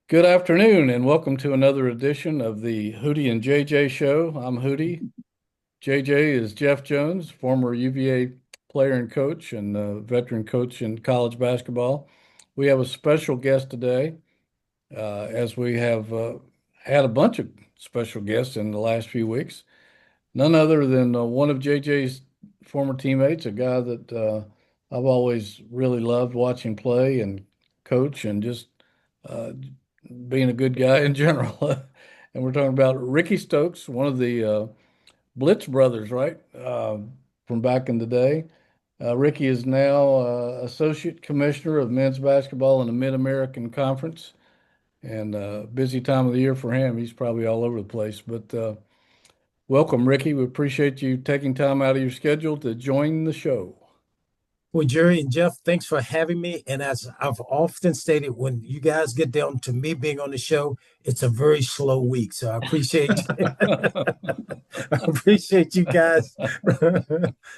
Good afternoon, and welcome to another edition of the Hootie and JJ Show. I'm Hootie. JJ is Jeff Jones, former UVA player and coach and veteran coach in college basketball. We have a special guest today, as we have had a bunch of special guests in the last few weeks. None other than one of JJ's former teammates, a guy that I've always really loved watching play and coach and just uh, being a good guy in general. And we're talking about Ricky Stokes, one of the Blitz Brothers, right? From back in the day. Ricky is now Associate Commissioner of Men's Basketball in the Mid-American Conference, and busy time of the year for him. He's probably all over the place, but welcome, Ricky. We appreciate you taking time out of your schedule to join the show. Well, Jerry and Jeff, thanks for having me. And as I've often stated, when you guys get down to me being on the show, it's a very slow week. So I appreciate I appreciate you guys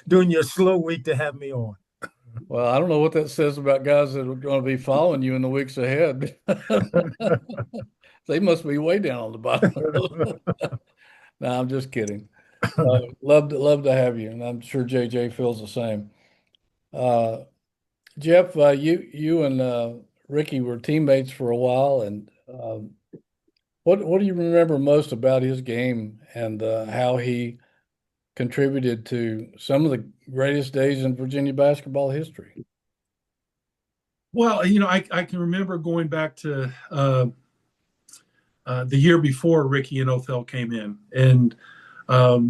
doing your slow week to have me on. Well, I don't know what that says about guys that are going to be following you in the weeks ahead. They must be way down on the bottom. No, I'm just kidding. Love to have you, and I'm sure JJ feels the same. Uh, Jeff, you and Ricky were teammates for a while, and what do you remember most about his game and how he contributed to some of the greatest days in Virginia basketball history? Well, I can remember going back to the year before Ricky and Othell came in, and I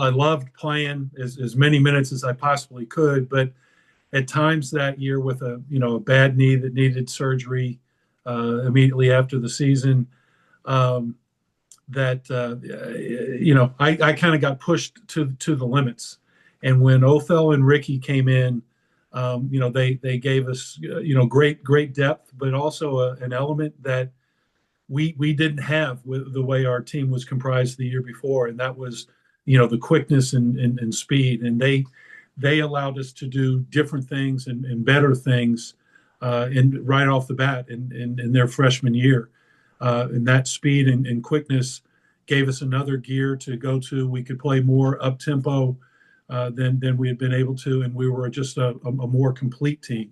loved playing as many minutes as I possibly could. But at times that year, with a bad knee that needed surgery immediately after the season, that I kind of got pushed to the limits. And when Othell and Ricky came in, they gave us great depth, but also an element that we didn't have with the way our team was comprised the year before, and that was the quickness and speed. And they allowed us to do different things and better things in right off the bat in their freshman year. And that speed and quickness gave us another gear to go to. We could play more up tempo than we had been able to, and we were just a more complete team.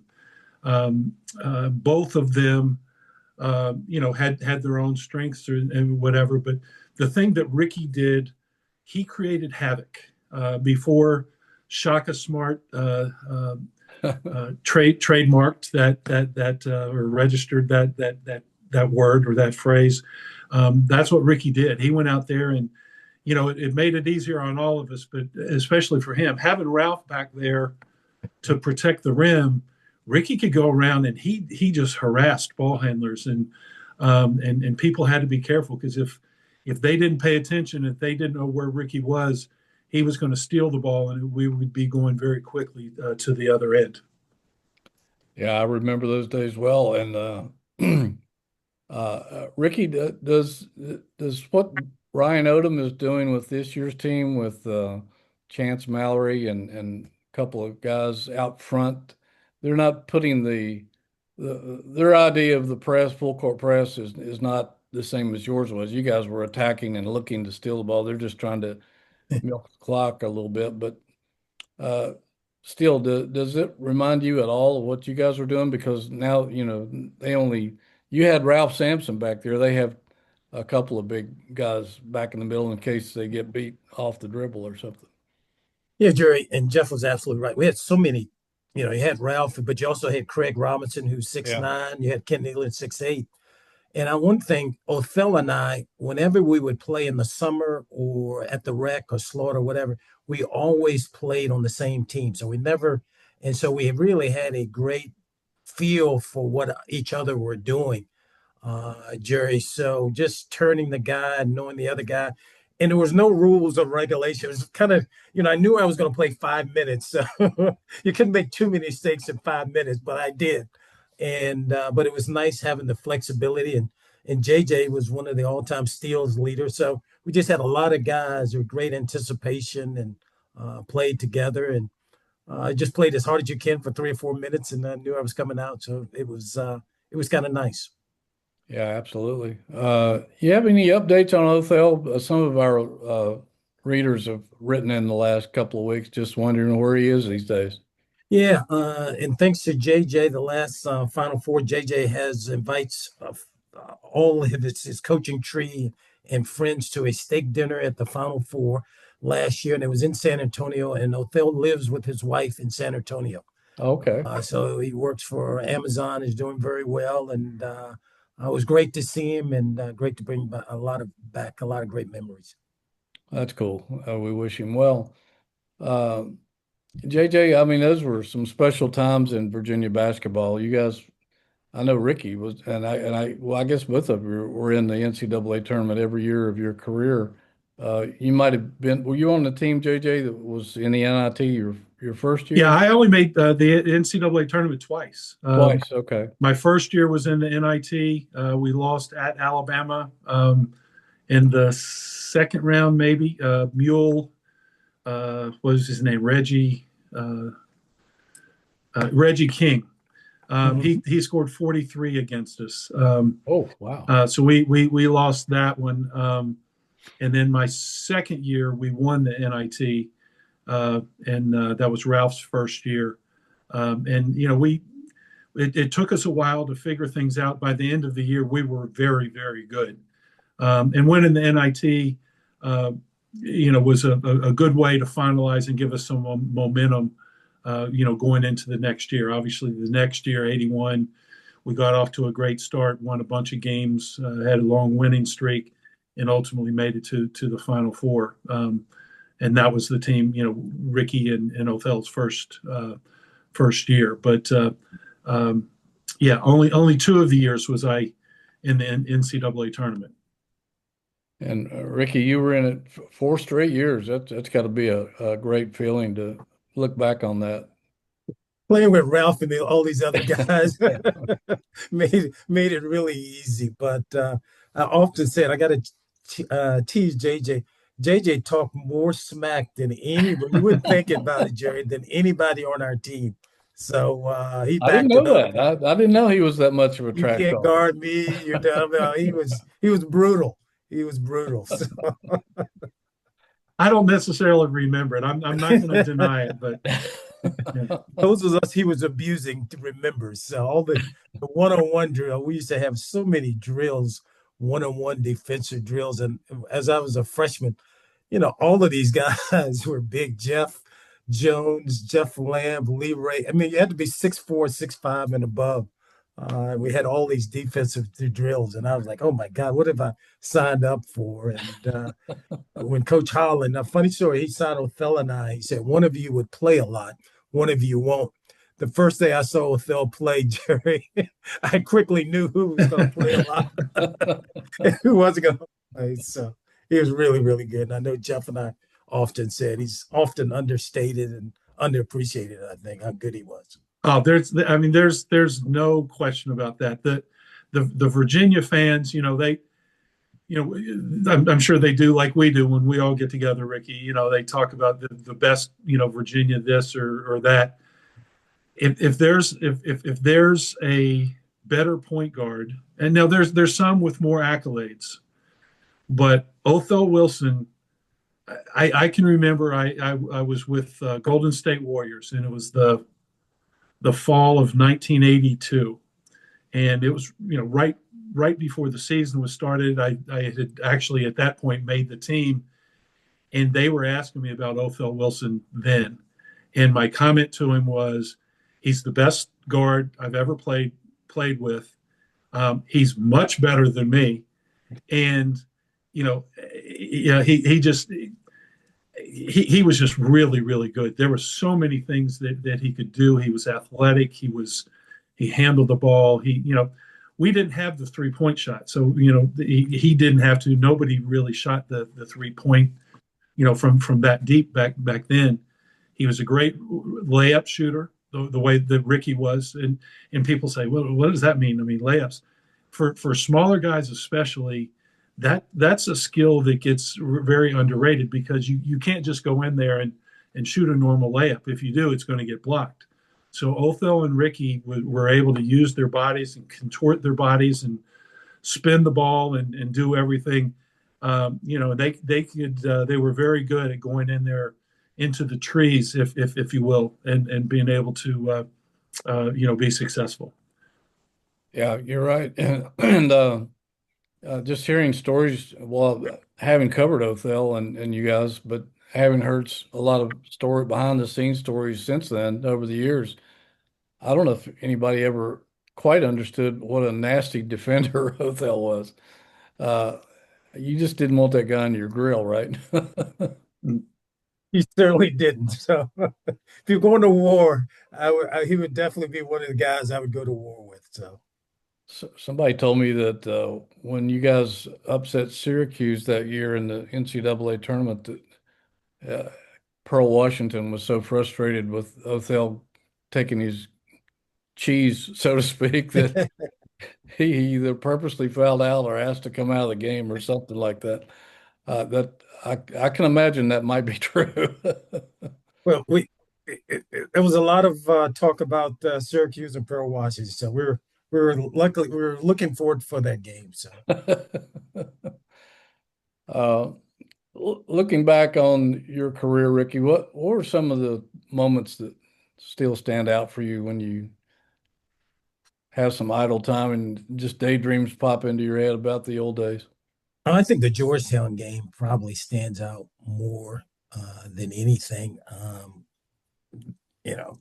Both of them, had their own strengths and whatever. But the thing that Ricky did, he created havoc before Shaka Smart trademarked that or registered that word or that phrase. That's what Ricky did. He went out there and it made it easier on all of us, but especially for him. Having Ralph back there to protect the rim, Ricky could go around and he just harassed ball handlers, and people had to be careful, because if they didn't pay attention, if they didn't know where Ricky was, he was going to steal the ball, and we would be going very quickly to the other end. Yeah, I remember those days well. And Ricky, does what Ryan Odom is doing with this year's team with Chance Mallory and a couple of guys out front, they're not putting their idea of the press, full court press is not the same as yours was. You guys were attacking and looking to steal the ball. They're just trying to milk the clock a little bit, but uh, still, does it remind you at all of what you guys were doing? Because now, you had Ralph Sampson back there. They have a couple of big guys back in the middle in case they get beat off the dribble or something. Yeah, Jerry and Jeff was absolutely right. We had so many, you had Ralph, but you also had Craig Robinson, who's six Yeah. nine. You had Ken Nealon, 6'8". And one thing, Othell and I, whenever we would play in the summer or at the rec or slaughter, whatever, we always played on the same team. So we never, and so we really had a great feel for what each other were doing, Jerry. So just turning the guy, knowing the other guy, and there was no rules or regulations. It was kind of, I knew I was going to play 5 minutes. So you couldn't make too many mistakes in 5 minutes, but I did. And but it was nice having the flexibility, and JJ was one of the all-time steals leaders. So we just had a lot of guys with great anticipation and played together, and just played as hard as you can for 3 or 4 minutes, and I knew I was coming out. So it was kind of nice. Yeah, absolutely. You have any updates on Othell? Some of our readers have written in the last couple of weeks, just wondering where he is these days. Yeah, and thanks to JJ, the last Final Four, JJ has invites all of his coaching tree and friends to a steak dinner at the Final Four last year, and it was in San Antonio. And Othell lives with his wife in San Antonio, Okay, so he works for Amazon, is doing very well, and it was great to see him, and great to bring back a lot of great memories. that's cool. We wish him well. Uh, JJ, I mean, those were some special times in Virginia basketball. You guys, I know Ricky was, well, I guess both of you were in the NCAA tournament every year of your career. You might have been, were you on the team, JJ, that was in the NIT your first Yeah, year? I only made the NCAA tournament twice. Twice, okay. My first year was in the NIT. We lost at Alabama in the second round, maybe. Mule, what was his name? Reggie King. He scored 43 against us. Oh, wow. So we lost that one. And then my second year, we won the NIT, and that was Ralph's first year. And it took us a while to figure things out. By the end of the year, we were very, very good. And winning the NIT, was a good way to finalize and give us some momentum, going into the next year. Obviously, the next year, 81, we got off to a great start, won a bunch of games, had a long winning streak, and ultimately made it to the Final Four. And that was the team, Ricky and Othell's first year. But only two of the years was I in the NCAA tournament. And Ricky, you were in it 4 straight years. That's got to be a great feeling to look back on that. Playing with Ralph and all these other guys made it really easy. But I often said I got to tease JJ. JJ talked more smack than anybody. You wouldn't think about it, Jerry, than anybody on our team. So he I didn't backed know it up. that. I didn't know he was that much of a You trash can't talker. guard me. You're done. No, he was brutal. He was brutal. So, I don't necessarily remember it. I'm not going to deny it, but yeah. those was us he was abusing to remember. So all the one-on-one drill, we used to have so many drills, one-on-one defensive drills. And as I was a freshman, all of these guys were big. Jeff Jones, Jeff Lamb, Lee Ray. I mean, you had to be 6'4", 6'5", and above. We had all these defensive drills, and I was like, "Oh my God, what have I signed up for?" And when Coach Holland, a funny story, he signed Othell and I. He said, "One of you would play a lot, one of you won't." The first day I saw Othell play, Jerry, I quickly knew who was going to play a lot and who wasn't going to play. So he was really, really good. And I know Jeff and I often said he's often understated and underappreciated. I think how good he was. Oh, there's no question about that. The Virginia fans, I'm sure they do like we do when we all get together, Ricky. They talk about the best, Virginia this or that. If there's a better point guard, and now there's some with more accolades, but Othell Wilson, I can remember I was with Golden State Warriors, and it was the fall of 1982, and it was right before the season was started. I had actually at that point made the team, and they were asking me about Othell Wilson then, and my comment to him was, he's the best guard I've ever played with. He's much better than me, and he was just really, really good. There were so many things that he could do. He was athletic. He handled the ball. We didn't have the 3-point shot, so he didn't have to. Nobody really shot the 3-point, from that deep back then. He was a great layup shooter, the way that Ricky was, and people say, well, what does that mean? I mean, layups for smaller guys especially. That's a skill that gets very underrated, because you can't just go in there and shoot a normal layup. If you do, it's going to get blocked. So Othell and Ricky were able to use their bodies and contort their bodies and spin the ball and do everything. They were very good at going in there into the trees, if you will, and being able to be successful. Yeah, you're right. And just hearing stories, well, having covered Othell and you guys, but having heard a lot of story behind the scenes stories since then over the years, I don't know if anybody ever quite understood what a nasty defender Othell was. Uh, you just didn't want that guy on your grill, right? He certainly didn't. So if you're going to war, he would definitely be one of the guys I would go to war with. So Somebody told me that when you guys upset Syracuse that year in the NCAA tournament, that Pearl Washington was so frustrated with Othell taking his cheese, so to speak, that he either purposely fouled out or asked to come out of the game or something like that. That I can imagine that might be true. well, there was a lot of talk about Syracuse and Pearl Washington. So we were looking forward for that game. So Uh, Looking back on your career, Ricky, what were some of the moments that still stand out for you when you have some idle time and just daydreams pop into your head about the old days? I think the Georgetown game probably stands out more than anything. You know,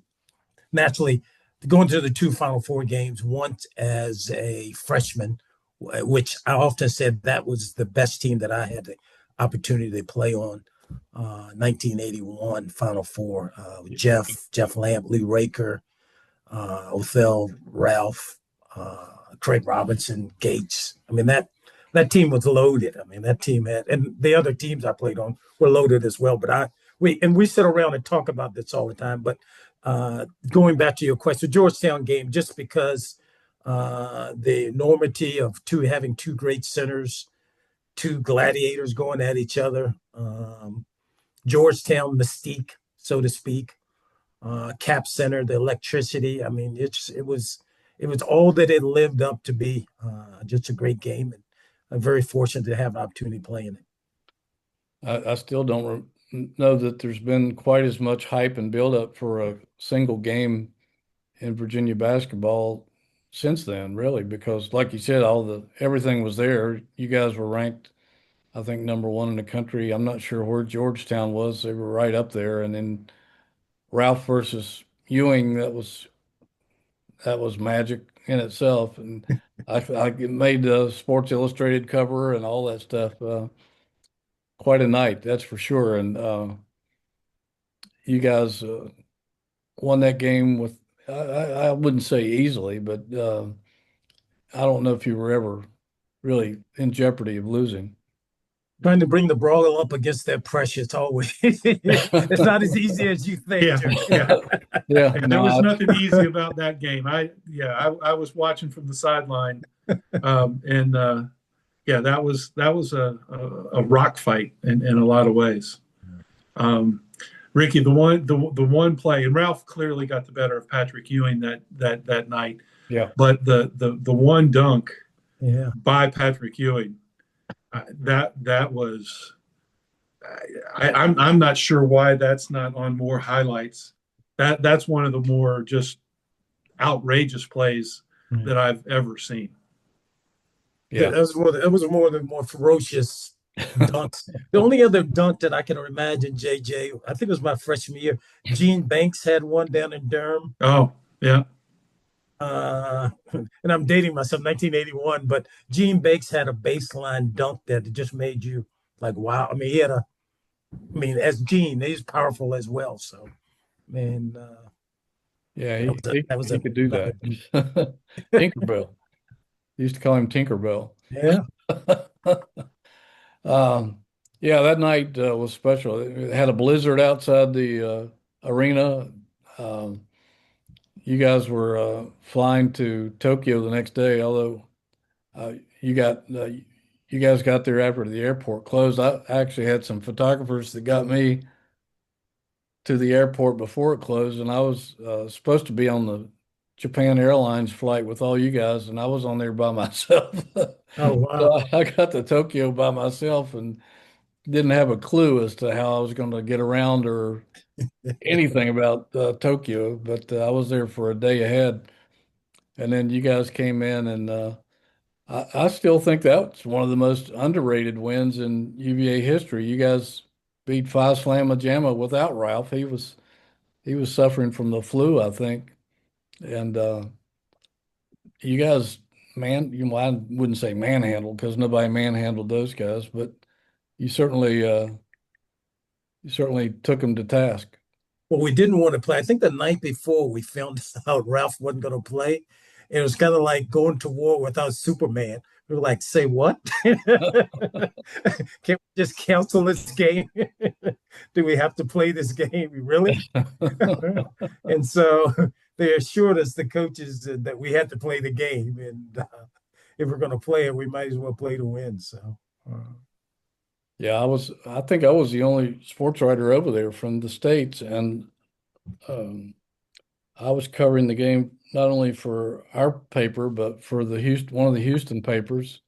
naturally, going to the two Final Four games, once as a freshman, which I often said that was the best team that I had the opportunity to play on. 1981 Final Four, Jeff Lamb, Lee Raker, Othell, Ralph, Craig Robinson, Gates. I mean that team was loaded. I mean that team had, and the other teams I played on were loaded as well. But we sit around and talk about this all the time. But going back to your question, Georgetown game, just because the enormity of having two great centers, two gladiators going at each other, Georgetown mystique, so to speak, Cap Center, the electricity. I mean, it was all that it lived up to be. Just a great game, and I'm very fortunate to have an opportunity playing it. I still don't know that there's been quite as much hype and buildup for a single game in Virginia basketball since then, really, because like you said, everything was there. You guys were ranked, I think, number one in the country. I'm not sure where Georgetown was. They were right up there. And then Ralph versus Ewing, that was magic in itself. And I made the Sports Illustrated cover and all that stuff. Quite a night, that's for sure. And you guys won that game with, I wouldn't say easily, but I don't know if you were ever really in jeopardy of losing. Trying to bring the brawl up against that pressure, it's always it's not as easy as you think. Yeah. And there was nothing easy about that game. I was watching from the sideline, and that was a rock fight in a lot of ways. Ricky, the one play, and Ralph clearly got the better of Patrick Ewing that night. Yeah. But the one dunk, by Patrick Ewing, that was. I'm not sure why that's not on more highlights. That's one of the more just outrageous plays that I've ever seen. Yeah, it was more ferocious dunks. The only other dunk that I can imagine, JJ, I think it was my freshman year. Gene Banks had one down in Durham. Oh, yeah. And I'm dating myself, 1981, but Gene Banks had a baseline dunk that just made you like, wow. I mean, as Gene, he's powerful as well. So, man, yeah, he could do that. Tinkerbell. They used to call him Tinkerbell. Yeah. Yeah, that night was special. It had a blizzard outside the arena. You guys were flying to Tokyo the next day, although you guys got there after the airport closed. I actually had some photographers that got me to the airport before it closed, and I was supposed to be on the Japan Airlines flight with all you guys, and I was on there by myself. Oh, So wow. I got to Tokyo by myself and didn't have a clue as to how I was going to get around or anything about Tokyo, but I was there for a day ahead. And then you guys came in, and I still think that's one of the most underrated wins in UVA history. You guys beat Phi Slamma Jamma without Ralph. He was suffering from the flu, I think. And you guys, I wouldn't say manhandled because nobody manhandled those guys, but you certainly took them to task. Well, we didn't want to play. I think the night before we found out Ralph wasn't going to play. It was kind of like going to war without Superman. We were like, say what? Can't we just cancel this game? Do we have to play this game? Really? And so they assured us, the coaches, that we had to play the game. And if we're going to play it, we might as well play to win. So, Yeah, I think I was the only sports writer over there from the States, and um, I was covering the game not only for our paper, but for one of the Houston papers,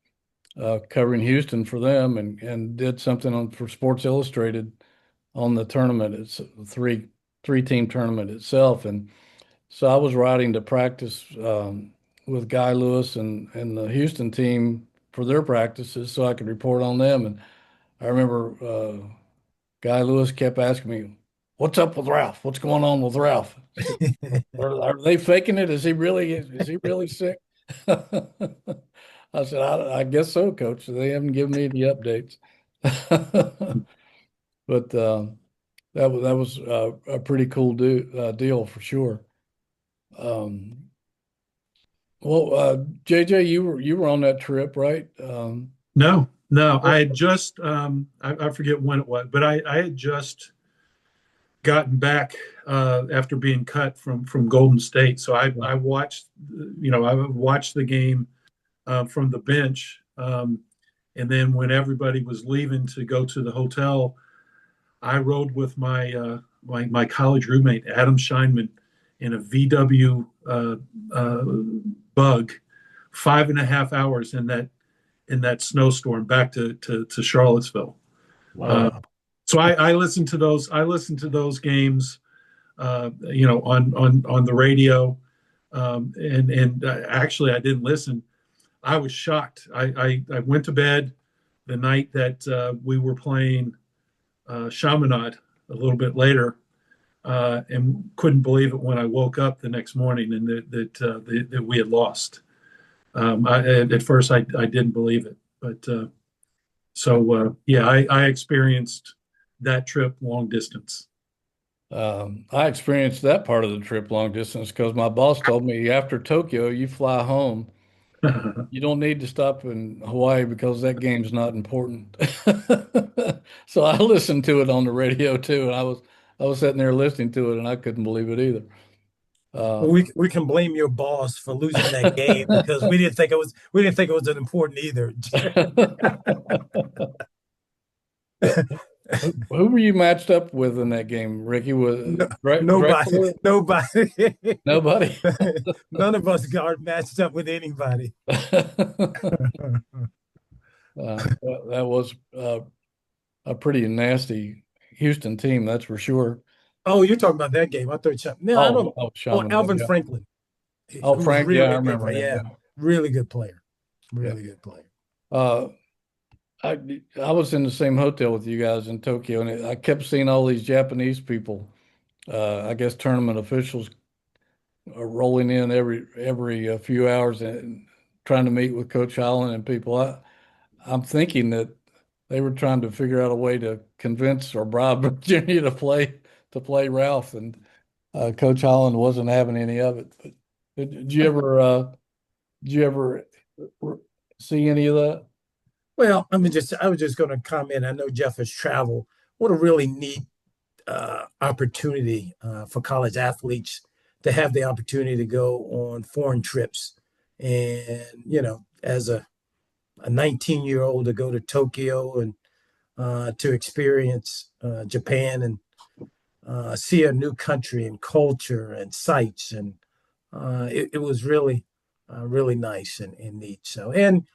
covering Houston for them, and did something for Sports Illustrated on the tournament. It's a three team tournament itself, and so I was riding to practice with Guy Lewis and the Houston team for their practices, so I could report on them. And I remember Guy Lewis kept asking me, "What's up with Ralph? What's going on with Ralph?" Are they faking it? Is he really sick? I said, I guess so, coach. They haven't given me the updates. But that was a pretty cool deal for sure. Um, well, JJ, you were on that trip, right? No, I had just I forget when it was, but I had just gotten back after being cut from Golden State. So I watched, I watched the game from the bench, and then when everybody was leaving to go to the hotel, I rode with my college roommate Adam Scheinman in a VW Bug, 5.5 hours in that snowstorm back to Charlottesville. wow. So I listened to those. I listened to those games, on the radio, and actually I didn't listen. I was shocked. I went to bed the night that we were playing Chaminade a little bit later, and couldn't believe it when I woke up the next morning and that we had lost. At first I didn't believe it, but I experienced that trip long distance. I experienced that part of the trip long distance because my boss told me after Tokyo, you fly home. You don't need to stop in Hawaii because that game's not important. So I listened to it on the radio too, and I was sitting there listening to it, and I couldn't believe it either. Well, we can blame your boss for losing that game because we didn't think it was an important either. Who were you matched up with in that game, Ricky? Was No, nobody, Drexler? nobody, Nobody. none of us got matched up with anybody. That was a pretty nasty Houston team, that's for sure. Oh, you're talking about that game. I thought, no, I don't. Oh, Chaminade, Alvin yeah. Franklin. Oh, Who's Frank, yeah, I really good remember player. him. Yeah, really good player. Yeah. Really good player. Uh, I was in the same hotel with you guys in Tokyo, and I kept seeing all these Japanese people. I guess tournament officials are rolling in every few hours and trying to meet with Coach Holland and people. I'm thinking that they were trying to figure out a way to convince or bribe Virginia to play Ralph, and Coach Holland wasn't having any of it. But did you ever see any of that? Well, I was just going to comment. I know Jeff has traveled. What a really neat opportunity for college athletes to have the opportunity to go on foreign trips, and as a 19-year-old to go to Tokyo and to experience Japan and see a new country and culture and sights and it was really, really nice and neat. So, and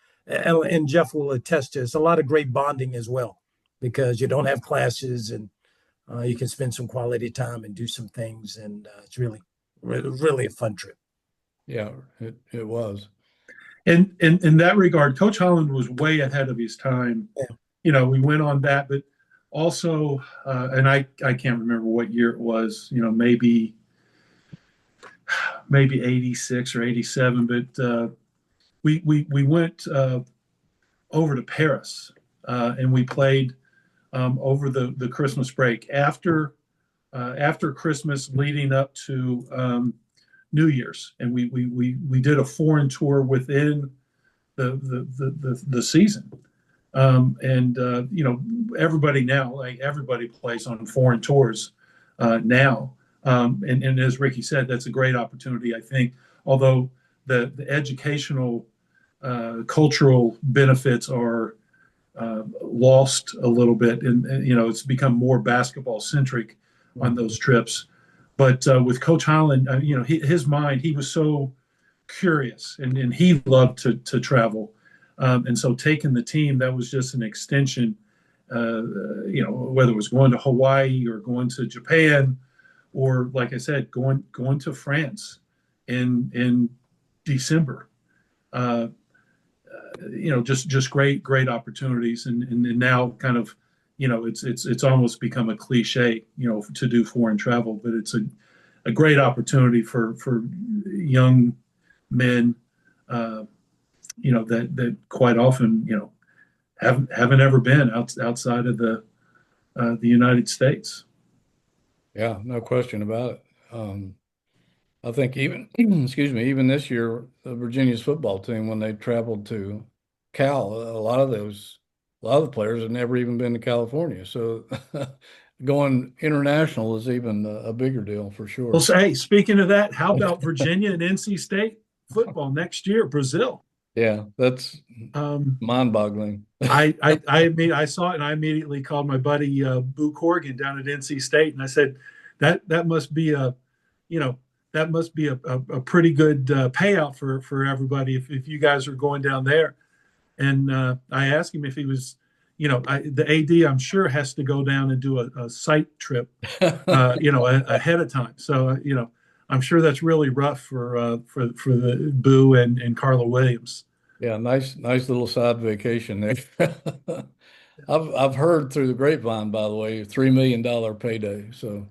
Jeff will attest to this, a lot of great bonding as well, because you don't have classes and you can spend some quality time and do some things. And it's really, really a fun trip. Yeah, it was. And in that regard, Coach Holland was way ahead of his time. Yeah. You know, we went on that, but also, and I can't remember what year it was. You know, maybe 86 or 87, but we went over to Paris and we played over the Christmas break after Christmas, leading up to New Year's, and we did a foreign tour within the season. And you know, everybody plays on foreign tours now. And as Ricky said, that's a great opportunity, I think. Although the educational, cultural benefits are lost a little bit, and you know, it's become more basketball centric on those trips. But with Coach Holland, you know, his mind, he was so curious, and he loved to travel. And so taking the team, that was just an extension, you know, whether it was going to Hawaii or going to Japan, or like I said, going to France in December. You know, just great opportunities, and now kind of, you know, it's almost become a cliche, you know, to do foreign travel, but it's a great opportunity for young men, you know, that quite often, you know, haven't ever been outside of the United States. Yeah, no question about it. I think even, excuse me, even this year, Virginia's football team, when they traveled to Cal, a lot of the players had never even been to California. So going international is even a bigger deal for sure. Well, so, hey, speaking of that, how about Virginia and NC State football next year, Brazil? Yeah, that's mind-boggling. I saw it, and I immediately called my buddy Boo Corrigan down at NC State, and I said that must be a, you know, that must be a pretty good payout for everybody if you guys are going down there. And I asked him if he was, you know, the AD, I'm sure, has to go down and do a site trip, you know, ahead of time. So you know, I'm sure that's really rough for the Boo and Carla Williams. Yeah, nice little side vacation there. I've heard through the grapevine, by the way, $3 million payday. So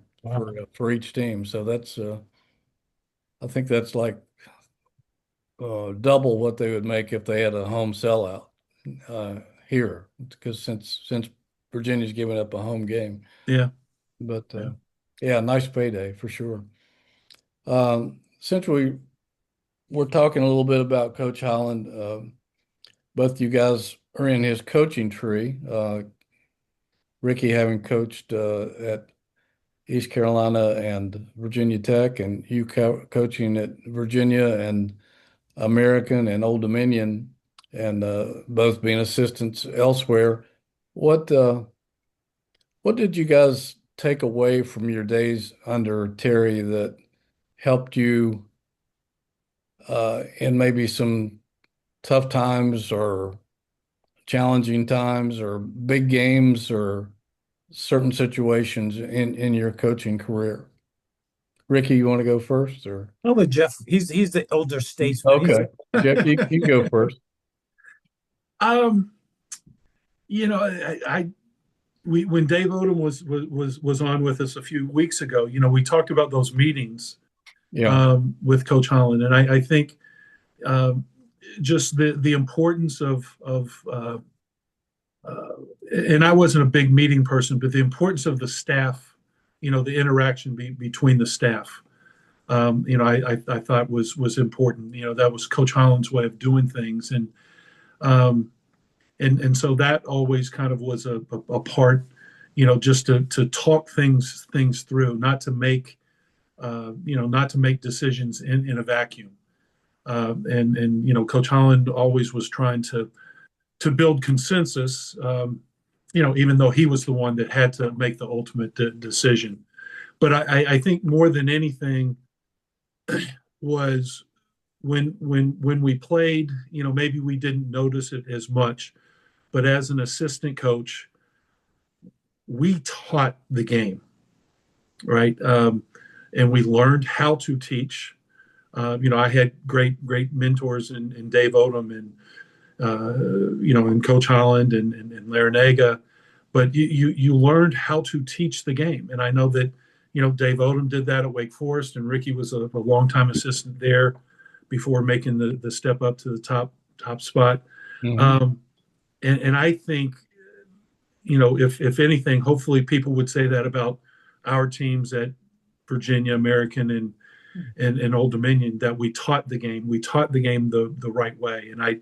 for each team. So that's I think that's like double what they would make if they had a home sellout here, because since Virginia's giving up a home game. Yeah. But yeah, nice payday for sure. Since we're talking a little bit about Coach Holland, both you guys are in his coaching tree. Ricky having coached at East Carolina and Virginia Tech, and you coaching at Virginia and American and Old Dominion, and both being assistants elsewhere. What did you guys take away from your days under Terry that helped you in maybe some tough times or challenging times or big games or certain situations in your coaching career? Ricky, you want to go first, or? I'll let Jeff. He's the older statesman. Okay, Jeff, you go first. You know, when Dave Odom was on with us a few weeks ago, you know, we talked about those meetings, with Coach Holland, and I think just the importance of and I wasn't a big meeting person, but the importance of the staff, you know, the interaction between the staff, you know, I thought was important. You know, that was Coach Holland's way of doing things, and so that always kind of was a part, you know, just to talk things through, not to make decisions in a vacuum. And you know, Coach Holland always was trying to build consensus, you know, even though he was the one that had to make the ultimate decision. But I think more than anything, was when we played, maybe we didn't notice it as much, but as an assistant coach, we taught the game, right? And we learned how to teach. I had great mentors in Dave Odom and and Coach Holland and Larinaga, but you learned how to teach the game. And I know that Dave Odom did that at Wake Forest, and Ricky was a longtime assistant there before making the step up to the top spot. Mm-hmm. And I think, if anything, hopefully people would say that about our teams at Virginia, American, and Old Dominion, that we taught the game. We taught the game the right way. And I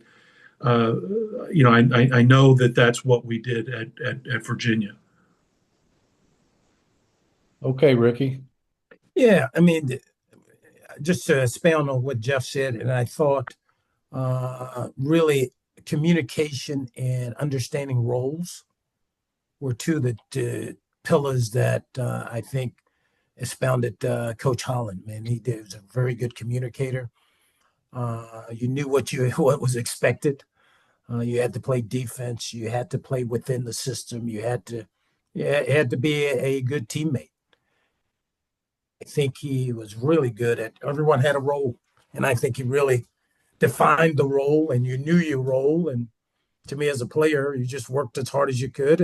know that that's what we did at Virginia. Okay, Ricky. Yeah, I mean, just to expound on what Jeff said, and I thought really communication and understanding roles were two of the pillars that I think expounded Coach Holland. Man, he was a very good communicator. You knew what was expected. You had to play defense. You had to play within the system. You had to be a good teammate. I think he was really good at. Everyone had a role, and I think he really defined the role, and you knew your role. And to me, as a player, you just worked as hard as you could,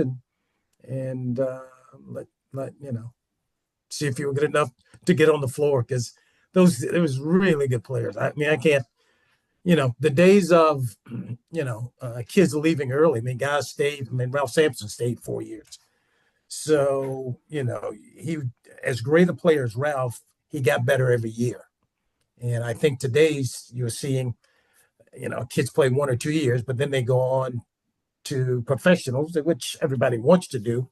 and let see if you were good enough to get on the floor, because it was really good players. I mean, I can't. The days of kids leaving early. I mean, guys stayed. I mean, Ralph Sampson stayed 4 years. So, he, as great a player as Ralph, he got better every year. And I think today's you're seeing, kids play 1 or 2 years, but then they go on to professionals, which everybody wants to do,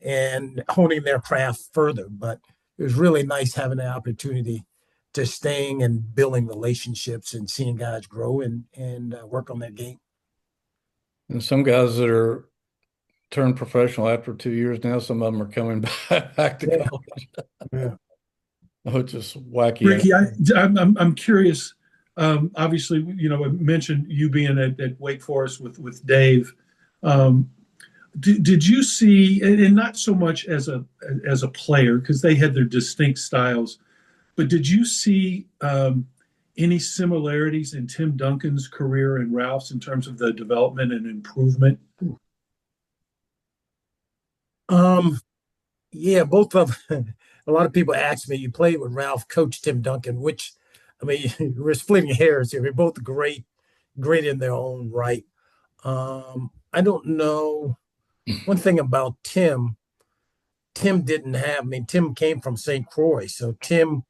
and honing their craft further. But it was really nice having the opportunity to staying and building relationships and seeing guys grow and work on their game. And some guys that are turned professional after 2 years now, some of them are coming back to college. Yeah. Oh, it's just wacky. Ricky, I'm curious. Obviously, I mentioned you being at Wake Forest with Dave. Did you see, and not so much as a player, because they had their distinct styles, but did you see any similarities in Tim Duncan's career and Ralph's in terms of the development and improvement? Yeah, both of a lot of people ask me, you played with Ralph, Coach Tim Duncan, which, I mean, we're splitting hairs here. We're both great in their own right. I don't know. One thing about Tim didn't have, I mean, Tim came from St. Croix. So Tim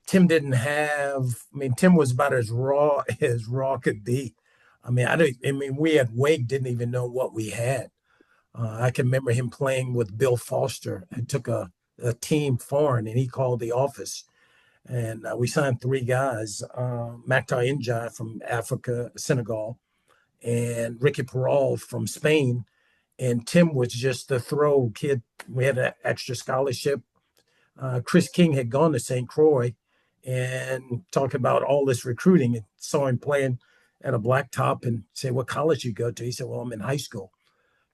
didn't have, I mean, Tim was about as raw could be. I mean, we at Wake didn't even know what we had. I can remember him playing with Bill Foster. I took a team foreign, and he called the office, and we signed 3 guys: Maktar Njai from Africa, Senegal, and Ricky Peral from Spain. And Tim was just the throw kid. We had an extra scholarship. Chris King had gone to St. Croix and talked about all this recruiting, and saw him playing at a blacktop and said, "What college you go to?" He said, "Well, I'm in high school."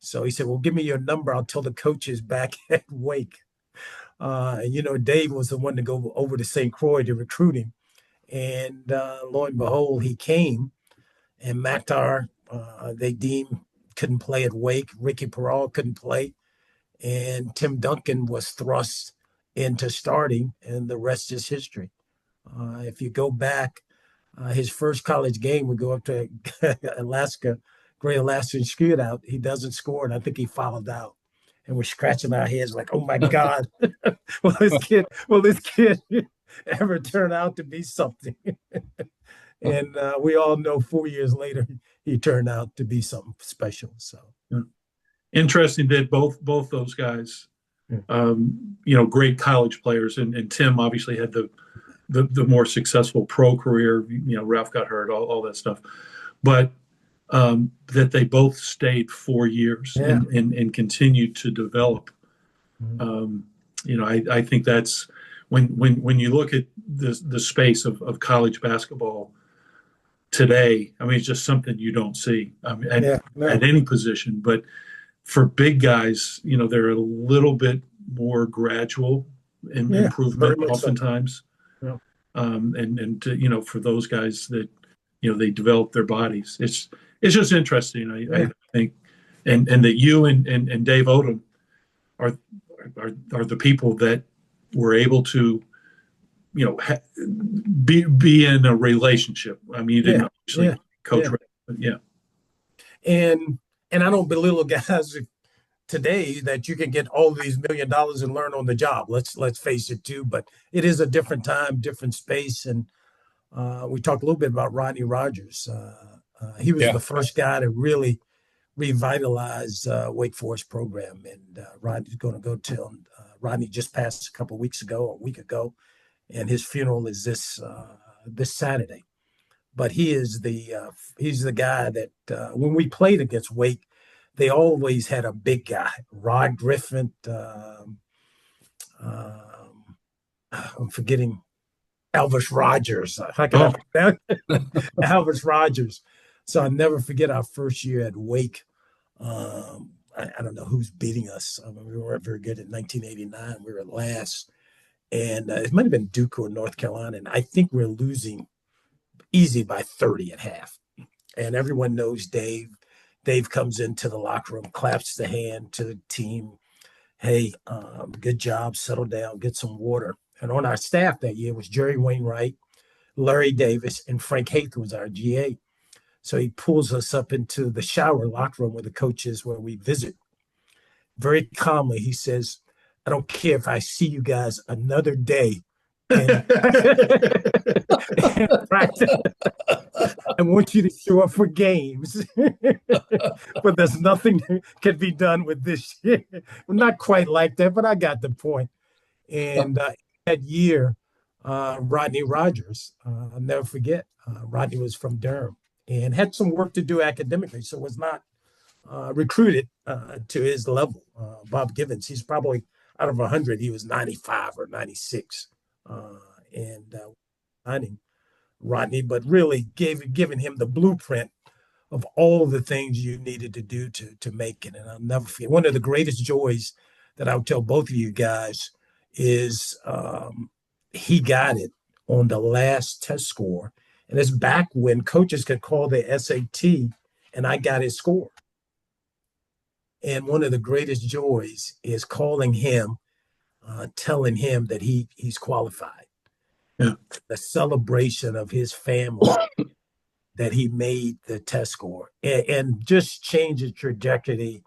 So he said, "Well, give me your number. I'll tell the coaches back at Wake." Dave was the one to go over to St. Croix to recruit him. And lo and behold, he came. And Maktar, they deemed, couldn't play at Wake. Ricky Peral couldn't play. And Tim Duncan was thrust into starting, and the rest is history. If you go back, his first college game, we go up to Alaska, Great Alaskan Shootout. He doesn't score, and I think he fouled out. And we're scratching our heads like, "Oh my God, will this kid ever turn out to be something?" And we all know 4 years later, he turned out to be something special. So interesting that both those guys, great college players, and Tim obviously had the more successful pro career. Ralph got hurt, all that stuff, but that they both stayed 4 years and continued to develop. Mm-hmm. I think that's when you look at the space of college basketball today, I mean, it's just something you don't see, at any position. But for big guys, they're a little bit more gradual in improvement oftentimes. So. Yeah. And to, for those guys that, they develop their bodies. It's just interesting. I think, and that you and Dave Odom are the people that were able to, be in a relationship. I mean, you didn't actually coach, but And I don't belittle guys today that you can get all these $1 million and learn on the job. Let's face it too, but it is a different time, different space. And we talked a little bit about Rodney Rogers. He was the first guy to really revitalize Wake Forest program. And Rodney's going to go till Rodney just passed a week ago, and his funeral is this Saturday. But he's the guy that when we played against Wake, they always had a big guy, Rod Griffin. I'm forgetting Elvis Rogers. Elvis Rogers. So I'll never forget our first year at Wake. I don't know who's beating us. We weren't very good in 1989. We were last. And it might have been Duke or North Carolina. And I think we're losing easy by 30 at half. And everyone knows Dave. Dave comes into the locker room, claps the hand to the team. Hey, good job. Settle down. Get some water. And on our staff that year was Jerry Wainwright, Larry Davis, and Frank Haith was our GA. So he pulls us up into the shower locker room where the coach is, where we visit. Very calmly, he says, I don't care if I see you guys another day in practice. I want you to show up for games. But there's nothing that can be done with this shit. Well, not quite like that, but I got the point. And that year, Rodney Rogers, I'll never forget, Rodney was from Durham and had some work to do academically, so was not recruited to his level. Bob Givens, he's probably out of 100, he was 95 or 96. And finding Rodney, but really giving him the blueprint of all the things you needed to do to make it. And I'll never forget, one of the greatest joys that I would tell both of you guys is he got it on the last test score. And it's back when coaches could call their SAT, and I got his score. And one of the greatest joys is calling him, telling him that he's qualified. Yeah. The celebration of his family that he made the test score and just changed the trajectory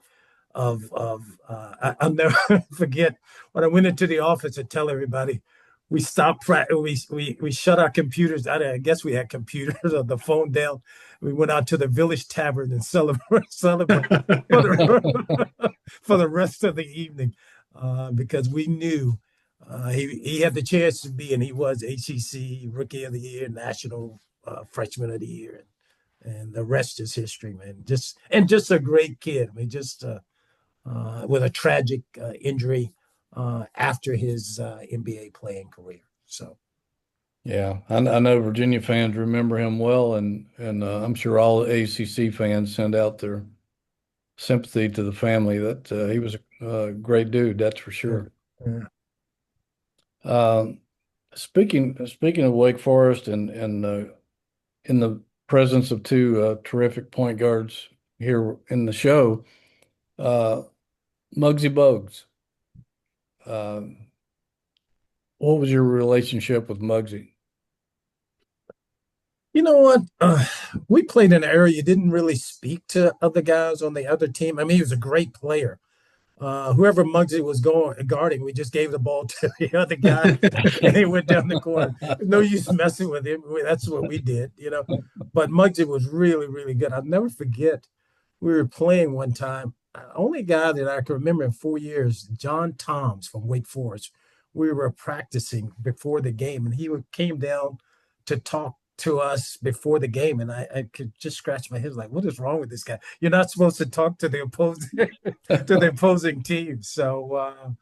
of I'll never forget when I went into the office and tell everybody we stopped we shut our computers. I guess we had computers or the phone down. We went out to the Village Tavern and celebrate for the rest of the evening because we knew he had the chance to be, and he was ACC Rookie of the Year, National Freshman of the Year, and the rest is history, man. Just a great kid. I mean, just with a tragic injury after his NBA playing career. So, yeah, I know Virginia fans remember him well, and I'm sure all ACC fans send out their sympathy to the family. That he was a great dude, that's for sure. Yeah. Speaking of Wake Forest and in the presence of two terrific point guards here in the show, Muggsy Bogues. What was your relationship with Muggsy? You know what? We played in an area you didn't really speak to other guys on the other team. I mean, he was a great player. Whoever Muggsy was guarding, we just gave the ball to the other guy and he went down the corner. No use messing with him. That's what we did, But Muggsy was really, really good. I'll never forget. We were playing one time. Only guy that I can remember in 4 years, John Toms from Wake Forest. We were practicing before the game, and he came down to talk to us before the game, and I could just scratch my head like, what is wrong with this guy? You're not supposed to talk to the opposing team. So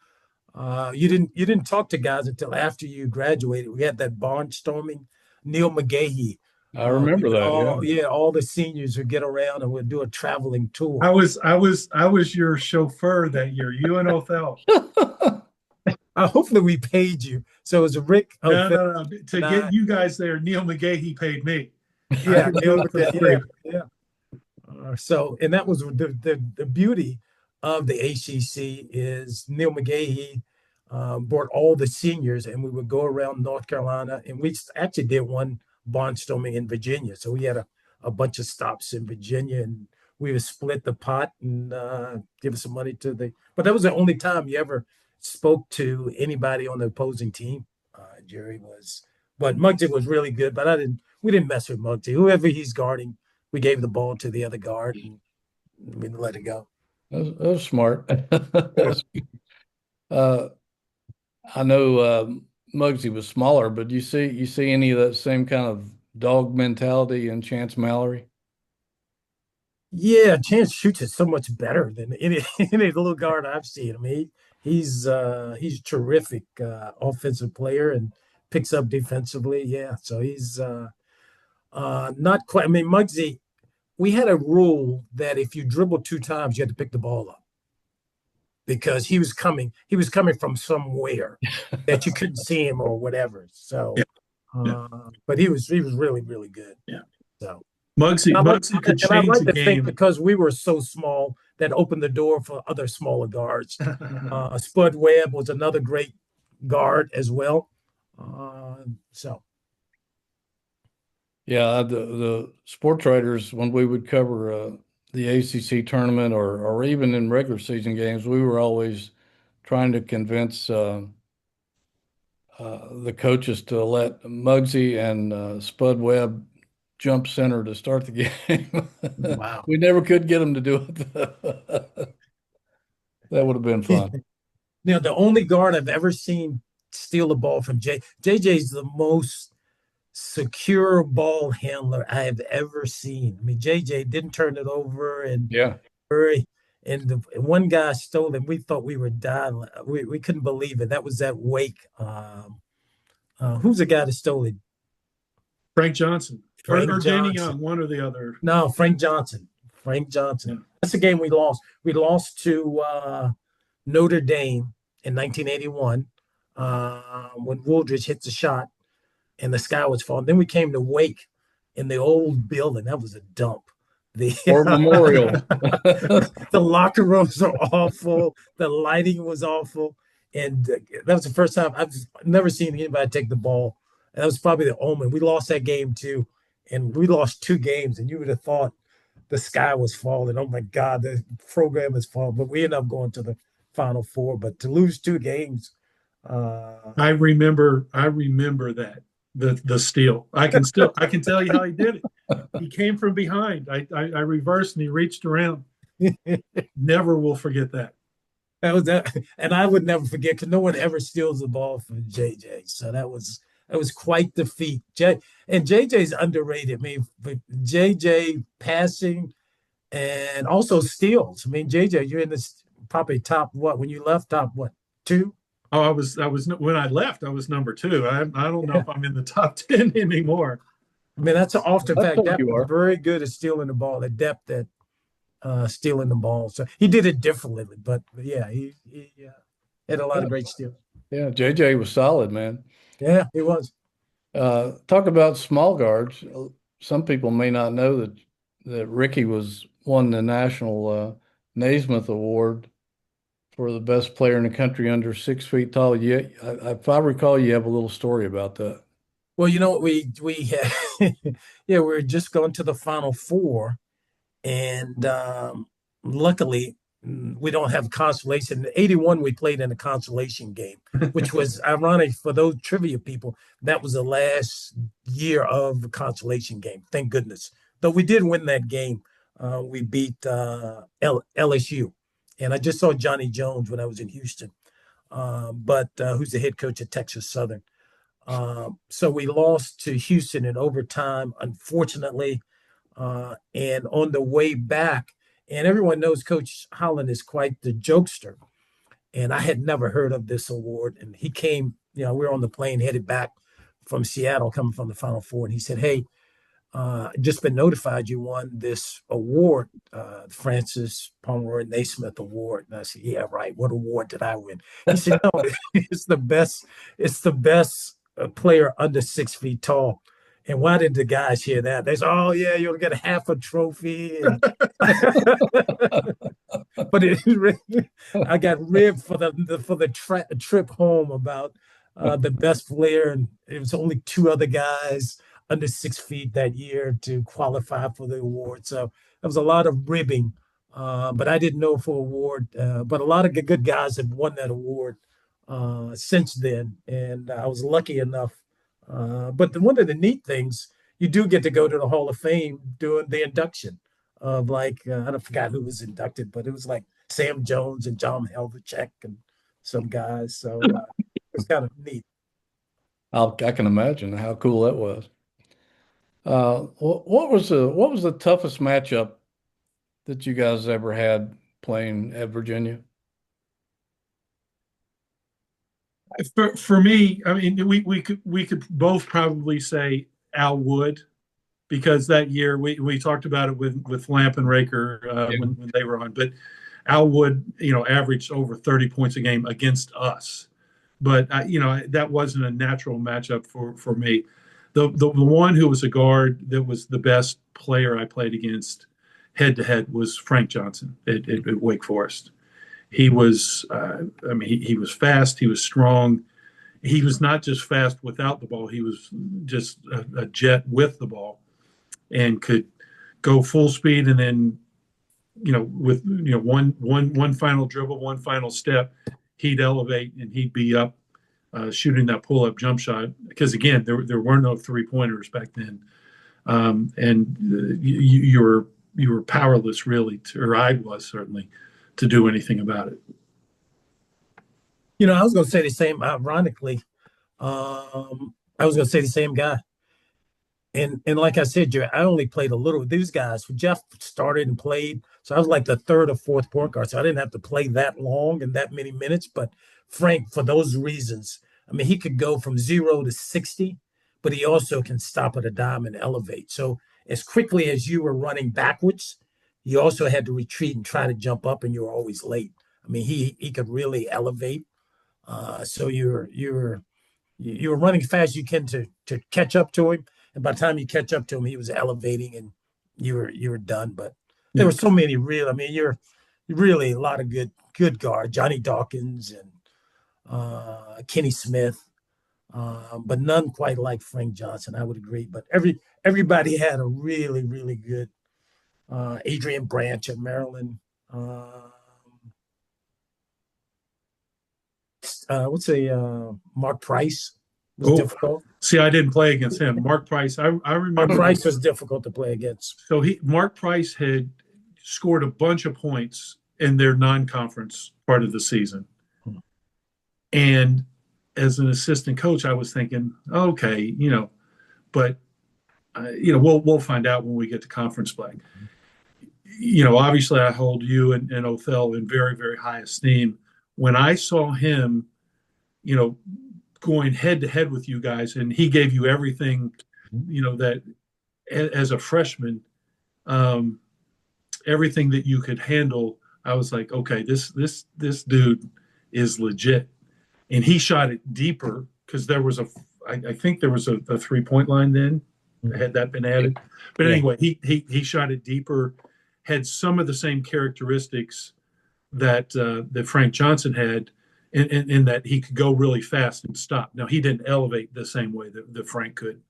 You didn't talk to guys until after you graduated. We had that barnstorming, Neil McGahee. I remember that. All the seniors would get around and we'd do a traveling tour. I was your chauffeur that year. You and Othell. Yeah. Hopefully we paid you. So it was Rick. No. To get you guys there, Neil McGahee paid me. Yeah, yeah. So, and that was the beauty of the ACC is Neil McGahee brought all the seniors, and we would go around North Carolina, and we actually did one barnstorming in Virginia. So we had a bunch of stops in Virginia, and we would split the pot and give some money to the. But that was the only time you ever spoke to anybody on the opposing team. Jerry was, but Muggsy was really good. But we didn't mess with Muggsy. Whoever he's guarding, we gave the ball to the other guard and we let it go. That was smart. I know Muggsy was smaller, but you see any of that same kind of dog mentality in Chance Mallory? Yeah, Chance shoots it so much better than any little guard I've seen. I mean, he's a terrific offensive player and picks up defensively. Yeah, so he's not quite. I mean, Muggsy, we had a rule that if you dribble 2 times, you had to pick the ball up because he was coming from somewhere that you couldn't see him or whatever. So, but he was really, really good. Yeah. So. Muggsy could change I'd like the to think game because we were so small that opened the door for other smaller guards. Spud Webb was another great guard as well. Yeah, the sports writers, when we would cover the ACC tournament or even in regular season games, we were always trying to convince the coaches to let Muggsy and Spud Webb jump center to start the game. Wow. We never could get them to do it. That would have been fun. The only guard I've ever seen steal the ball from JJ's the most secure ball handler I have ever seen. I mean, JJ didn't turn it over and the one guy stole it. We thought we were dying. We couldn't believe it. That was that Wake. Who's the guy that stole it? Frank Johnson. Or Danny Johnson. Young, one or the other. No, Frank Johnson. Yeah. That's the game we lost. We lost to Notre Dame in 1981 when Wooldridge hit the shot and the sky was falling. Then we came to Wake in the old building. That was a dump. Or Memorial. The locker rooms are awful. The lighting was awful. And that was the first time I've never seen anybody take the ball. And that was probably the omen. We lost that game too. And we lost 2 games, and you would have thought the sky was falling. Oh my God, the program is falling. But we ended up going to the Final Four. But to lose 2 games, I remember that the steal. I can tell you how he did it. He came from behind. I reversed and he reached around. Never will forget that. That was that, and I would never forget because no one ever steals the ball from JJ. So that was quite the feat. And JJ's underrated. I mean, but JJ passing and also steals. I mean, JJ, you're in this probably top what when you left top what 2? Oh, I was when I left, I was number 2. I don't know if I'm in the top 10 anymore. I mean, that's an often fact. That you are very good at stealing the ball, the depth at stealing the ball. So he did it differently, but yeah, he had a lot of great steals. Yeah, JJ was solid, man. Yeah, he was. Talk about small guards. Some people may not know that Ricky won the national Naismith Award for the best player in the country under 6 feet tall. Yeah, if I recall, you have a little story about that. Well, you know, we had, we were just going to the Final Four, and luckily we don't have consolation. In '81, we played in a consolation game, which was ironic for those trivia people. That was the last year of the consolation game. Thank goodness. Though we did win that game. We beat LSU. And I just saw Johnny Jones when I was in Houston, but who's the head coach at Texas Southern. So we lost to Houston in overtime, unfortunately. And on the way back, and everyone knows Coach Holland is quite the jokester. And I had never heard of this award. And he came, we were on the plane headed back from Seattle, coming from the Final Four. And he said, "Hey, just been notified you won this award, Francis Pomeroy Naismith Award." And I said, "Yeah, right. What award did I win?" He said, "No, it's the best. It's the best player under 6 feet tall." And why did the guys hear that? They said, "Oh yeah, you'll get half a trophy." And but I got ribbed for the trip home about the best player, and it was only two other guys under 6 feet that year to qualify for the award. So there was a lot of ribbing, but I didn't know for award. But a lot of good guys have won that award since then, and I was lucky enough. But one of the neat things, you do get to go to the Hall of Fame during the induction of I don't forgot who was inducted, but it was like Sam Jones and John Havlicek and some guys. So it's kind of neat. I can imagine how cool that was. What was the toughest matchup that you guys ever had playing at Virginia? For me, I mean, we could both probably say Al Wood, because that year we talked about it with Lamp and Raker when they were on, but Al Wood, averaged over 30 points a game against us. But that wasn't a natural matchup for me. The one who was a guard that was the best player I played against head to head was Frank Johnson at Wake Forest. He was, he was fast. He was strong. He was not just fast without the ball. He was just a jet with the ball, and could go full speed. And then, with one final dribble, one final step, he'd elevate and he'd be up shooting that pull up jump shot. Because again, there were no 3-pointers back then, and you were powerless really, or I was certainly, to do anything about it. I was going to say the same. Ironically, I was going to say the same guy. And like I said, Jerry, I only played a little with these guys. Jeff started and played, so I was like the third or fourth point guard. So I didn't have to play that long and that many minutes. But Frank, for those reasons, I mean, he could go from 0 to 60, but he also can stop at a dime and elevate. So as quickly as you were running backwards, you also had to retreat and try to jump up, and you were always late. I mean, he could really elevate. So you were running fast you can to catch up to him. And by the time you catch up to him, he was elevating, and you were done. But there were so many real. I mean, you're really a lot of good guard, Johnny Dawkins and Kenny Smith, but none quite like Frank Johnson. I would agree. But everybody had a really really good. Adrian Branch at Maryland. What's Mark Price was difficult. See, I didn't play against him. Mark Price, I remember. Mark Price was difficult to play against. So Mark Price had scored a bunch of points in their non-conference part of the season. And as an assistant coach, I was thinking, okay, but we'll find out when we get to conference play. Obviously I hold you and Othell in very, very high esteem. When I saw him, going head to head with you guys, and he gave you everything, that as a freshman, everything that you could handle, I was like, okay, this dude is legit. And he shot it deeper, because there was I think there was a 3-point line then, had that been added. But anyway, he shot it deeper, had some of the same characteristics that Frank Johnson had, in that he could go really fast and stop. Now, he didn't elevate the same way that Frank could,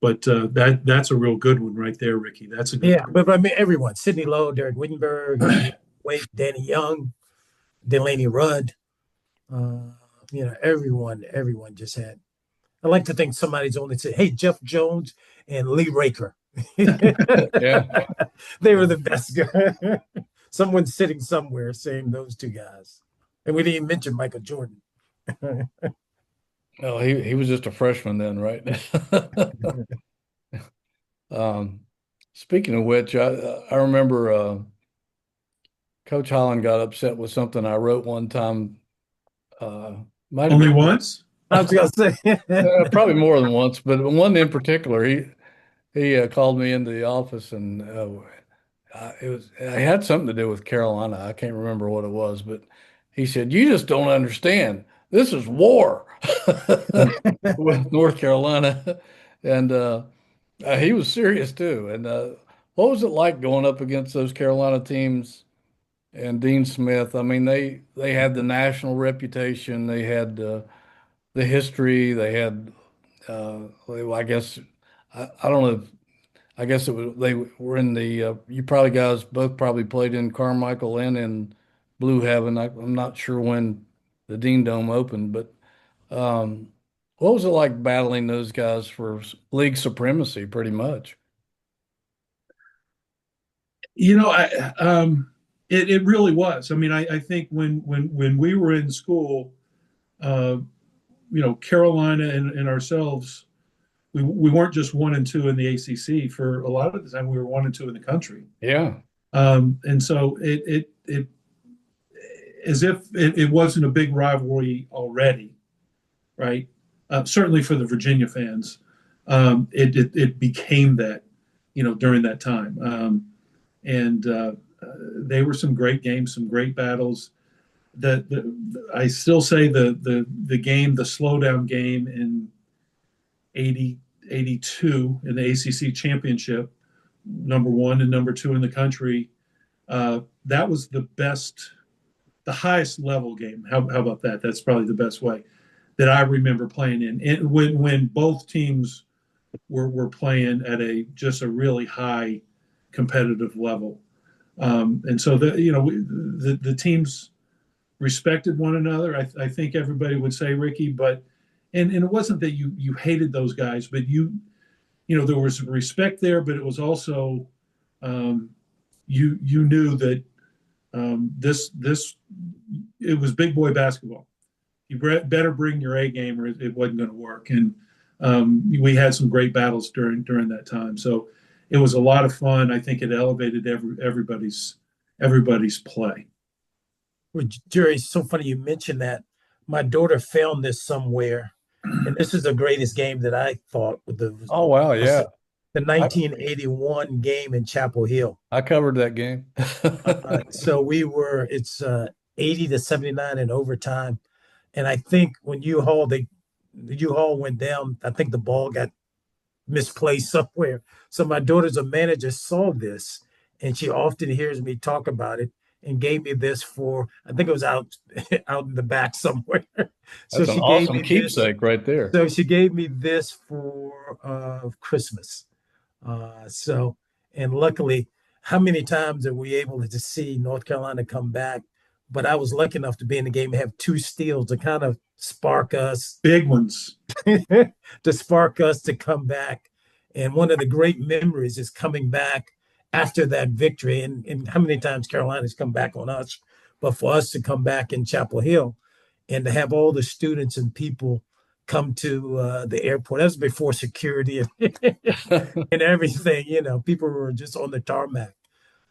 but that's a real good one right there, Ricky. That's a good one. But I mean, everyone: Sidney Lowe, Derek Wittenberg, Wade, Danny Young, Delaney Rudd. Everyone just had. I like to think somebody's only said, "Hey, Jeff Jones and Lee Raker." Yeah, they were the best guys. Someone's sitting somewhere saying those two guys. And we didn't even mention Michael Jordan. No, he was just a freshman then, right? Speaking of which, I remember Coach Holland got upset with something I wrote one time Might have Only been once? I was gonna say. probably more than once, but one in particular, he called me into the office and it had something to do with Carolina. I can't remember what it was, but he said, "You just don't understand. This is war with North Carolina," and he was serious too. And what was it like going up against those Carolina teams and Dean Smith? I mean, they had the national reputation, they had the history, they had. Well, I guess I don't know. I guess it was they were in the you probably guys both probably played in Carmichael and in Blue Heaven. I'm not sure when the Dean Dome opened, but um, what was it like battling those guys for league supremacy, pretty much? You know, it really was. I mean, I think when we were in school, uh, Carolina and ourselves, we weren't just 1 and 2 in the ACC. For a lot of the time, we were 1 and 2 in the country. Yeah, And so it as if it wasn't a big rivalry already, right? Certainly for the Virginia fans, it became that, during that time. And they were some great games, some great battles. I still say the game, the slowdown game in 82 in the ACC championship, #1 and #2 in the country. That was the best, the highest level game. How about that? That's probably the best way that I remember playing in. And when both teams were playing at just a really high competitive level. And so the teams respected one another. I think everybody would say, Ricky, but and it wasn't that you hated those guys, but there was respect there, but it was also you knew that this it was big boy basketball. You better bring your A game or it wasn't going to work. And we had some great battles during that time. So it was a lot of fun. I think it elevated everybody's play. Well, Jerry, it's so funny you mentioned that. My daughter found this somewhere, and this is the greatest game that I thought. Oh wow, yeah. The 1981 game in Chapel Hill. I covered that game. So it's 80-79 in overtime. And I think when the U-Haul went down, I think the ball got misplaced somewhere. So my daughter's a manager saw this, and she often hears me talk about it and gave me this for, I think it was out in the back somewhere. So That's an she awesome gave me keepsake this, right there. So she gave me this for Christmas. And luckily, how many times are we able to see North Carolina come back? But I was lucky enough to be in the game and have 2 steals to kind of spark us. Big ones. To spark us to come back. And one of the great memories is coming back after that victory. And how many times Carolina's come back on us, but for us to come back in Chapel Hill and to have all the students and people come to the airport. That was before security and everything. People were just on the tarmac.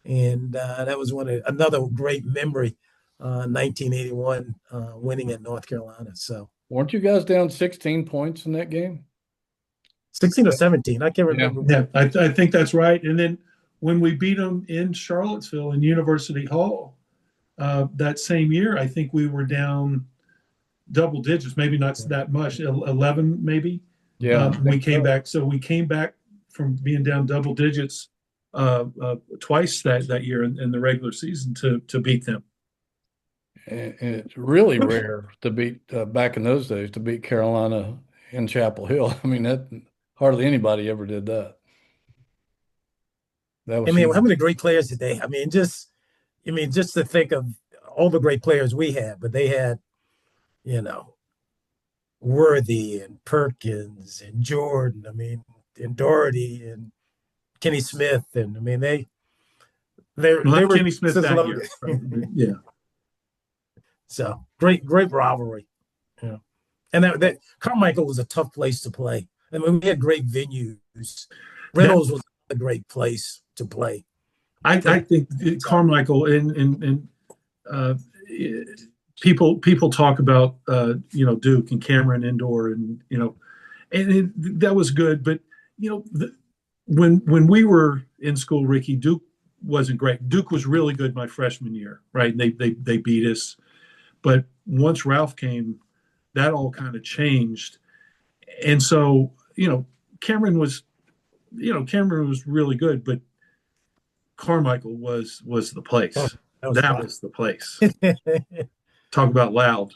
And that was another great memory, 1981 winning at North Carolina. So weren't you guys down 16 points in that game? 16 or 17. I can't remember. Yeah, I think that's right. And then when we beat them in Charlottesville in University Hall that same year, I think we were down double digits, maybe not that much, 11 maybe. Yeah. We came back. So we came back from being down double digits twice that year in the regular season to beat them. And it's really rare to beat back in those days to beat Carolina in Chapel Hill. I mean, that hardly anybody ever did that. That was how many great players did they? Just to think of all the great players we had, but they had, Worthy and Perkins and Jordan. And Doherty and Kenny Smith, and they were Kenny Smith that year. Right? Yeah. So great rivalry. Yeah. And that Carmichael was a tough place to play. We had great venues. Reynolds was a great place to play. I think Carmichael and people talk about Duke and Cameron Indoor, and that was good. But when we were in school, Ricky, Duke wasn't great. Duke was really good my freshman year, right? And they beat us. But once Ralph came, that all kind of changed. And so, Cameron was really good, but Carmichael was the place. Oh, that was the place. Talk about loud.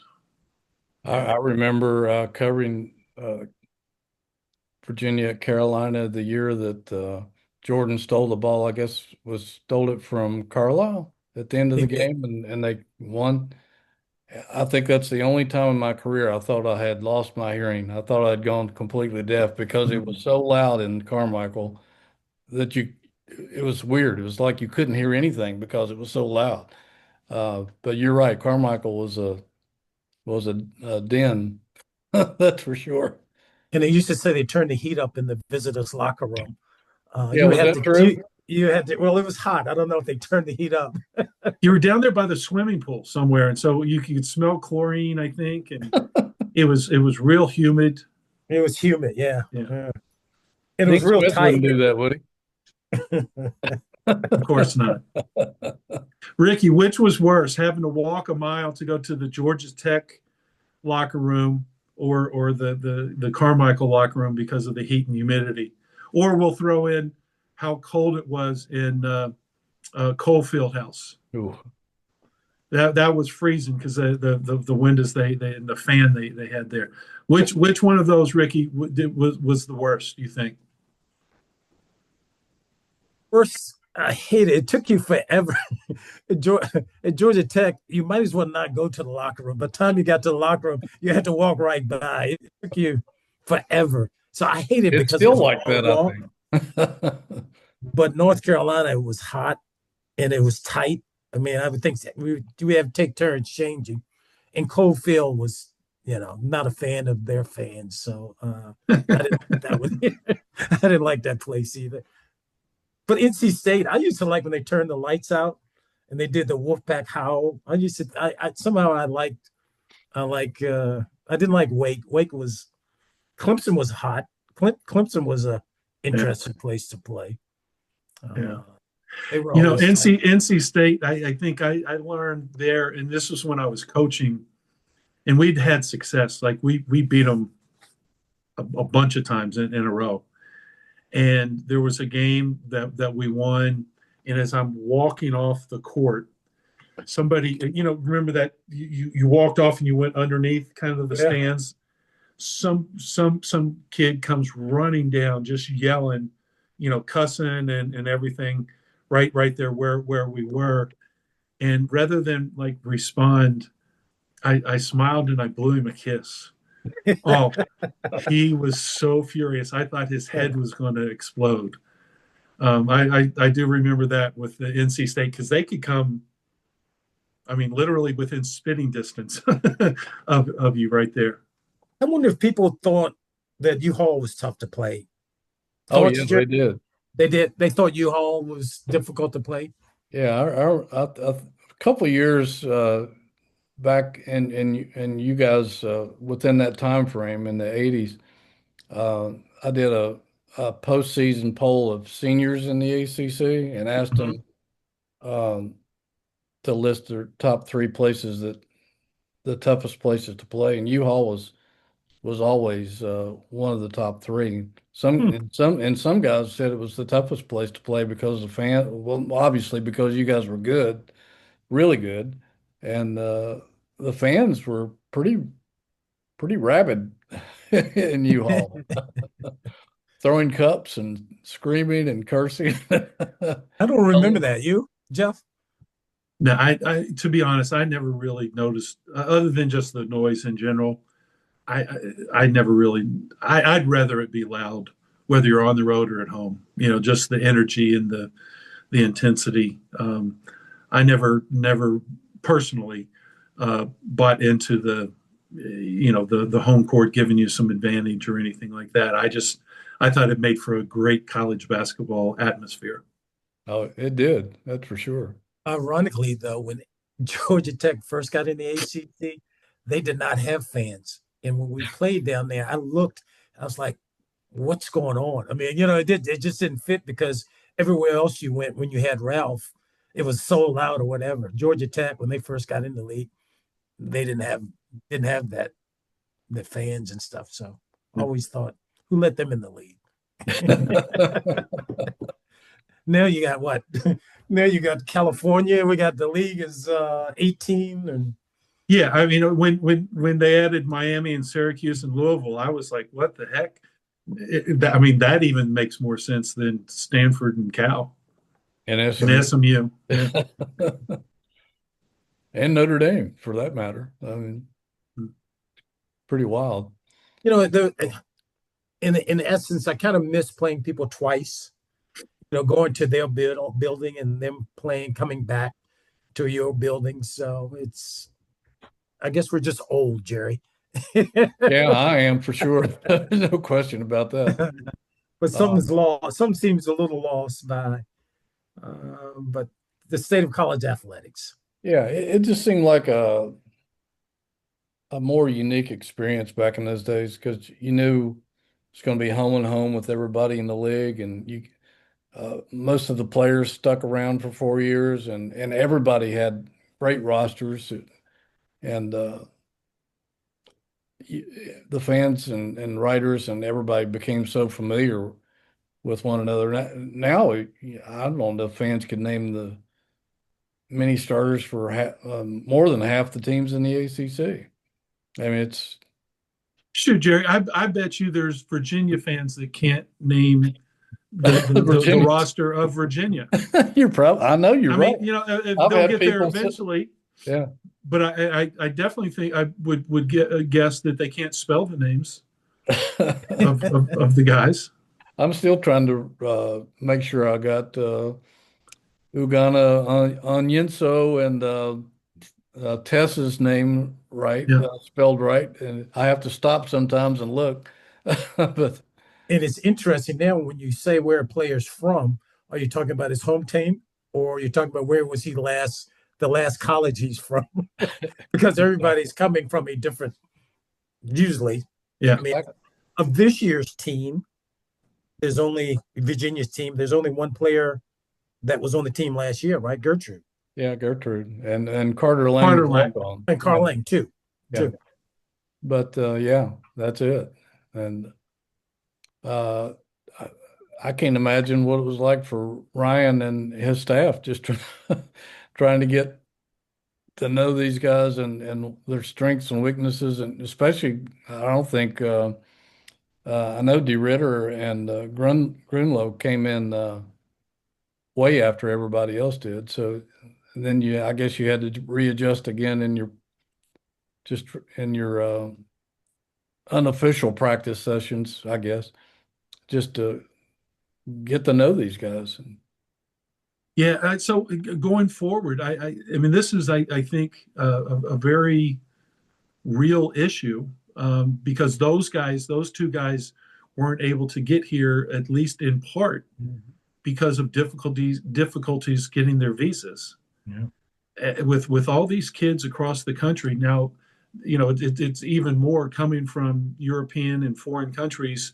I remember covering Virginia at Carolina the year that Jordan stole the ball. I guess stole it from Carlisle at the end of the game, and they won. I think that's the only time in my career I thought I had lost my hearing. I thought I'd gone completely deaf because it was so loud in Carmichael that it was weird. It was like you couldn't hear anything because it was so loud. But you're right, Carmichael was a den, that's for sure. And they used to say they turned the heat up in the visitors' locker room. Yeah, was that true? You had to. Well, it was hot. I don't know if they turned the heat up. You were down there by the swimming pool somewhere, and so you could smell chlorine, I think, and it was real humid. It was humid, yeah. Yeah. And it was real Smith tight. Wouldn't do that, would he? Of course not. Ricky, which was worse, having to walk a mile to go to the Georgia Tech locker room or the Carmichael locker room because of the heat and humidity? Or we'll throw in how cold it was in Cole Fieldhouse. Ooh. That was freezing because the windows and the fan they had there. Which one of those, Ricky, was the worst, you think? Worst, I hate it. It took you forever. At Georgia Tech, you might as well not go to the locker room. By the time you got to the locker room, you had to walk right by. It took you forever. So I hate it it's because still like that, I think. But North Carolina, it was hot and it was tight. I mean, I would think we have to take turns changing. And Cofield was, not a fan of their fans. So I didn't like that place either. But NC State, I used to like when they turned the lights out and they did the Wolfpack howl. I didn't like Wake. Clemson was hot. Clemson was a interesting place to play. NC State, I think I learned there, and this was when I was coaching, and we'd had success. Like we beat them a bunch of times in a row. And there was a game that we won, and as I'm walking off the court, somebody, remember that you walked off and you went underneath kind of the stands. Some kid comes running down, just yelling, cussing and everything, right there where we were. And rather than like respond, I smiled and I blew him a kiss. Oh, he was so furious. I thought his head was going to explode. I do remember that with the NC State because they could come, literally within spitting distance of you right there. I wonder if people thought that U-Haul was tough to play. Oh, yes, they did. They did. They thought U-Haul was difficult to play. Yeah, a couple of years back and you guys within that time frame in the 80s, I did a postseason poll of seniors in the ACC and asked them to list their top 3 places the toughest places to play, and U-Haul was always one of the top 3. Some guys said it was the toughest place to play because the fan. Well, obviously because you guys were good, really good, and the fans were pretty rabid in U-Haul, throwing cups and screaming and cursing. I don't remember that. You, Jeff? No, I to be honest, I never really noticed, other than just the noise in general. I never really. I'd rather it be loud, whether you're on the road or at home. Just the energy and the intensity. I never personally bought into the home court giving you some advantage or anything like that. I thought it made for a great college basketball atmosphere. Oh, it did. That's for sure. Ironically, though, when Georgia Tech first got in the ACC, they did not have fans. And when we played down there, I was like, what's going on? I mean, it just didn't fit because everywhere else you went when you had Ralph, it was sold out or whatever. Georgia Tech, when they first got in the league, they didn't have that the fans and stuff. So I always thought, who let them in the league? Now you got what? Now you got California. We got the league is 18 and Yeah, I mean, when they added Miami and Syracuse and Louisville, I was like, what the heck? I mean, that even makes more sense than Stanford and Cal And and SMU. and Notre Dame, for that matter. I mean, pretty wild. in essence, I kind of miss playing people twice. Going to their building and them coming back to your building. So I guess we're just old, Jerry. Yeah, I am for sure. No question about that. But something's lost. Some seems a little lost but the state of college athletics. Yeah, it just seemed like a more unique experience back in those days because you knew it's going to be home and home with everybody in the league, and most of the players stuck around for 4 years, and everybody had great rosters, and the fans and writers and everybody became so familiar with one another. Now, I don't know if fans could name the many starters for more than half the teams in the ACC. I mean, it's Sure, Jerry. I bet you there's Virginia fans that can't name the roster of Virginia. You're probably. I know you're right. They'll get there eventually. Yeah, but I definitely think I would guess that they can't spell the names of the guys. I'm still trying to make sure I got Ugana Onyenso and Tessa's name right, spelled right, and I have to stop sometimes and look. But and it's interesting now when you say where a player's from. Are you talking about his home team, or are you talking about where was he the last college he's from? Because everybody's coming from a different. Usually, yeah. I mean, of this year's team, there's only Virginia's team. There's only one player that was on the team last year, right? Gertrude. Yeah, Gertrude and Carter Lang. And Carl Lang too. Yeah. But yeah, that's it. And I can't imagine what it was like for Ryan and his staff just trying to get to know these guys and their strengths and weaknesses, and especially I don't think I know DeRitter and Grunlow came in way after everybody else did. So then I guess you had to readjust again in your unofficial practice sessions, I guess, just to get to know these guys. Yeah. So going forward, I mean, this is, I think, a very real issue because those two guys weren't able to get here, at least in part, because of difficulties getting their visas. Yeah. With all these kids across the country now, it's even more coming from European and foreign countries.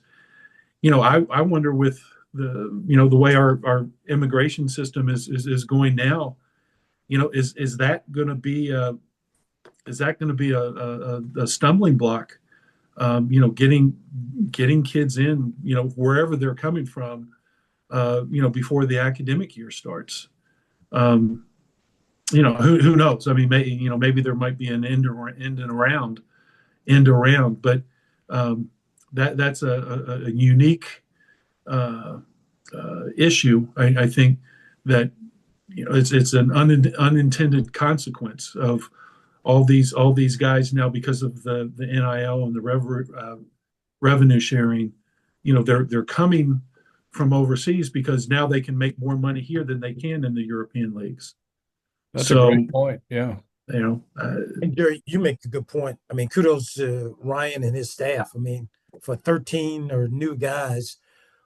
I wonder with the way our immigration system is going now, is that going to be a stumbling block? Getting kids in, wherever they're coming from, before the academic year starts. Who knows? I mean, maybe there might be an end around, but that's a unique issue. I think that it's an unintended consequence of all these guys now because of the NIL and the revenue sharing. They're coming from overseas because now they can make more money here than they can in the European leagues. That's a great point. Yeah. And Jerry, you make a good point. I mean, kudos to Ryan and his staff. I mean, for 13 or new guys.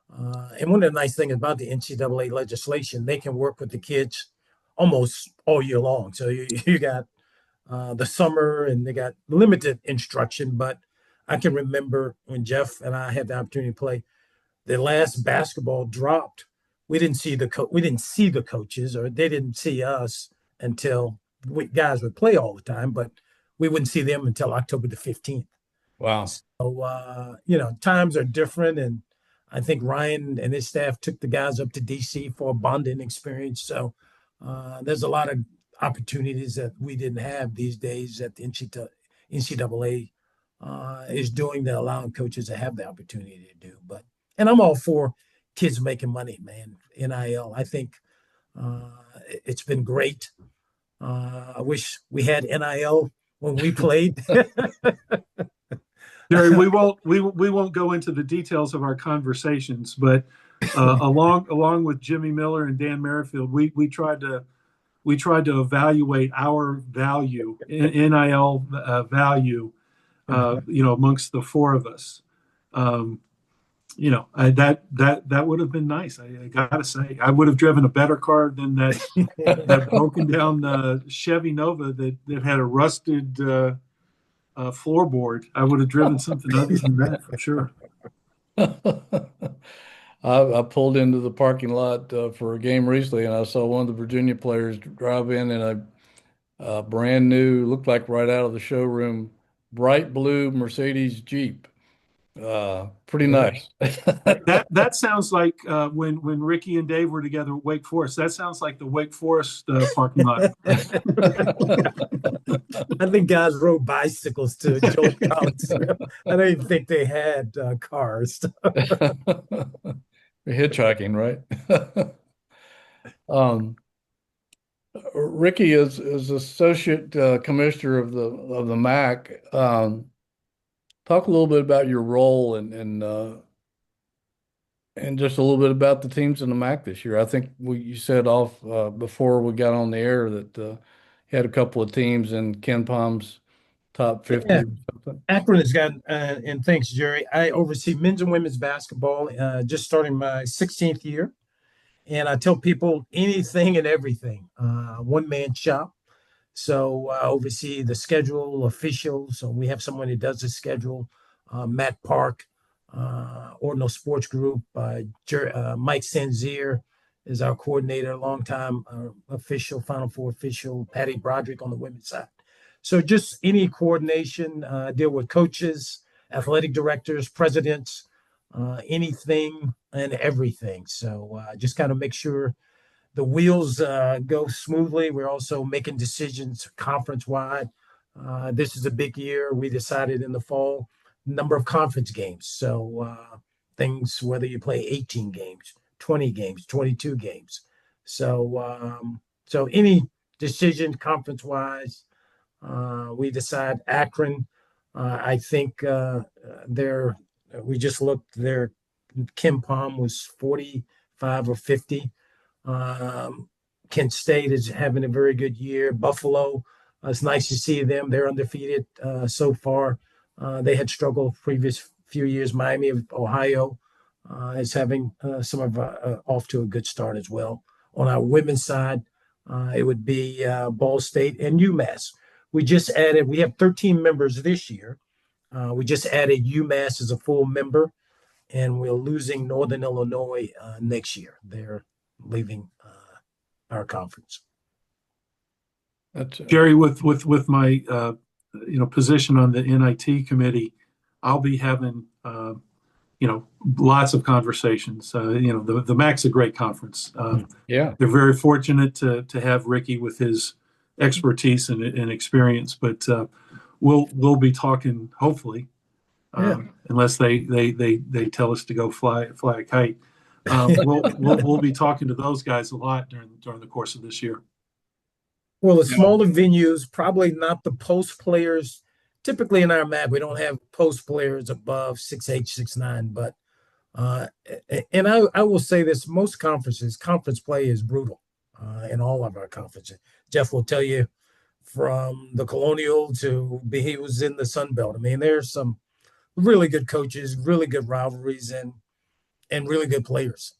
And one of the nice things about the NCAA legislation, they can work with the kids almost all year long. So you got the summer, and they got limited instruction. But I can remember when Jeff and I had the opportunity to play, the last basketball dropped. We didn't see the coaches, or they didn't see us until guys would play all the time, but we wouldn't see them until October the 15th. Wow. So times are different, and I think Ryan and his staff took the guys up to DC for a bonding experience. So there's a lot of opportunities that we didn't have these days that the NCAA is doing, that allowing coaches to have the opportunity to do. And I'm all for kids making money, man. NIL, I think it's been great. I wish we had NIL when we played. Jerry, we won't go into the details of our conversations, but along with Jimmy Miller and Dan Merrifield, we tried to evaluate our value, NIL value, amongst the four of us. That would have been nice. I gotta say, I would have driven a better car than that broken down Chevy Nova that had a rusted floorboard. I would have driven something other than that for sure. I pulled into the parking lot for a game recently, and I saw one of the Virginia players drive in a brand new, looked like right out of the showroom, bright blue Mercedes Jeep. Pretty nice. That sounds like when Ricky and Dave were together at Wake Forest. That sounds like the Wake Forest parking lot. I think guys rode bicycles to Joel Collins. I don't even think they had cars. Hitchhiking, right? Ricky is associate commissioner of the MAC. Talk a little bit about your role and just a little bit about the teams in the MAC this year. I think you said before we got on the air that you had a couple of teams in Ken Palm's top 50 or something. Akron has got, and thanks, Jerry. I oversee men's and women's basketball, just starting my 16th year. And I tell people anything and everything, one-man shop. So I oversee the schedule, officials. So we have someone who does the schedule, Matt Park, Ordinal Sports Group. Mike Sanzier is our coordinator, longtime official, Final Four official. Patty Broderick on the women's side. So just any coordination, deal with coaches, athletic directors, presidents, anything and everything. So just kind of make sure the wheels go smoothly. We're also making decisions conference-wide. This is a big year. We decided in the fall, number of conference games. So things, whether you play 18 games, 20 games, 22 games. So any decision conference-wise, we decide. Akron, I think we just looked there. Ken Palm was 45 or 50. Kent State is having a very good year. Buffalo, it's nice to see them. They're undefeated so far. They had struggled previous few years. Miami of Ohio is having off to a good start as well. On our women's side, it would be Ball State and UMass. We have 13 members this year. We just added UMass as a full member, and we're losing Northern Illinois next year. They're leaving our conference. Jerry, with my position on the NIT committee, I'll be having lots of conversations. The MAC's a great conference. Yeah, they're very fortunate to have Ricky with his expertise and experience. But we'll be talking, hopefully, unless they tell us to go fly a kite. We'll be talking to those guys a lot during the course of this year. Well, the smaller venues, probably not the post players. Typically in our MAC, we don't have post players above 6'8", 6'9", but and I will say this: most conferences, conference play is brutal in all of our conferences. Jeff will tell you, from the Colonial to he was in the Sun Belt. I mean, there's some really good coaches, really good rivalries, and really good players.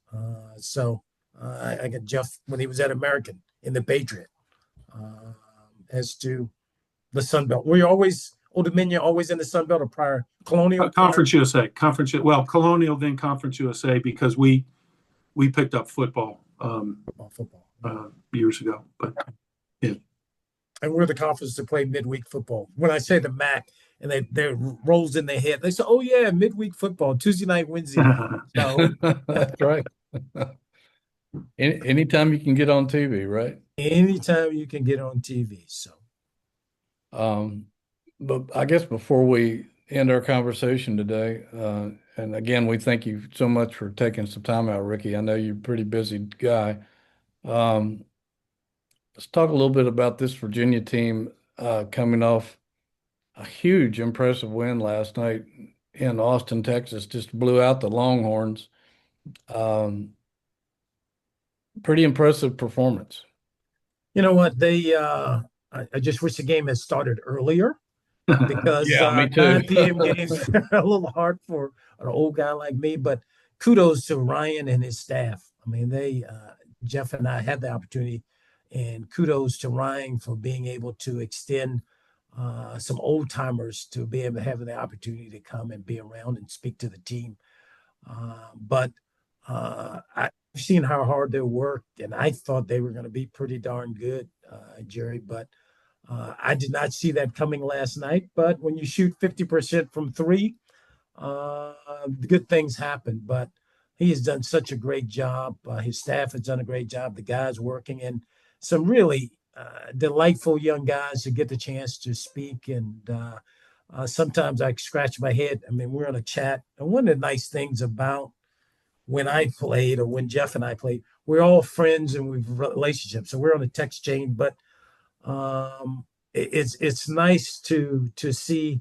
So I got Jeff when he was at American in the Patriot as to the Sun Belt. Were you always Old Dominion always in the Sun Belt or prior Colonial? Conference USA, well, Colonial, then Conference USA, because we picked up football Football. years ago. But yeah, and we're the conference to play midweek football. When I say the MAC, and they rolls in their head, they say, "Oh yeah, midweek football, Tuesday night, Wednesday night." So That's right. Anytime you can get on TV, right? anytime you can get on TV. So, but I guess before we end our conversation today, and again, we thank you so much for taking some time out, Ricky. I know you're a pretty busy guy. Let's talk a little bit about this Virginia team coming off a huge, impressive win last night in Austin, Texas. Just blew out the Longhorns. Pretty impressive performance. you know what? I just wish the game had started earlier because Yeah, me too. 9 p.m. games are a little hard for an old guy like me. But kudos to Ryan and his staff. I mean, Jeff and I had the opportunity, and kudos to Ryan for being able to extend some old timers to be able to have the opportunity to come and be around and speak to the team. But I've seen how hard they worked, and I thought they were going to be pretty darn good, Jerry. But I did not see that coming last night. But when you shoot 50% from three, good things happen. But he has done such a great job. His staff has done a great job. The guys working, and some really delightful young guys to get the chance to speak. And sometimes I scratch my head. I mean, we're on a chat. And one of the nice things about when I played or when Jeff and I played, we're all friends and we've relationships. So we're on a text chain, but it's nice to see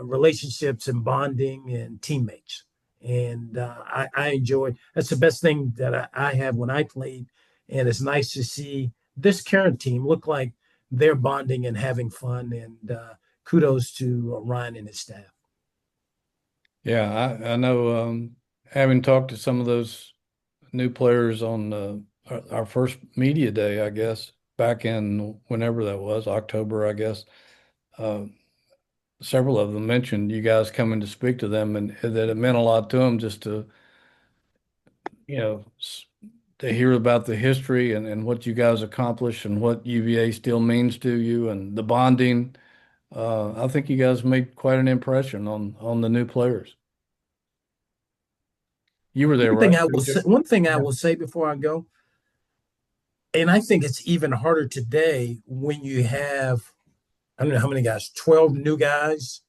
relationships and bonding and teammates. And I enjoyed. That's the best thing that I have when I played. And it's nice to see this current team look like they're bonding and having fun. And kudos to Ryan and his staff. Yeah, I know. Having talked to some of those new players on our first media day, I guess, back in whenever that was, October, I guess, several of them mentioned you guys coming to speak to them and that it meant a lot to them just to, to hear about the history and what you guys accomplished and what UVA still means to you and the bonding. I think you guys made quite an impression on the new players. You were there, right? One thing I will say before I go, and I think it's even harder today when you have, I don't know how many guys, 12 new guys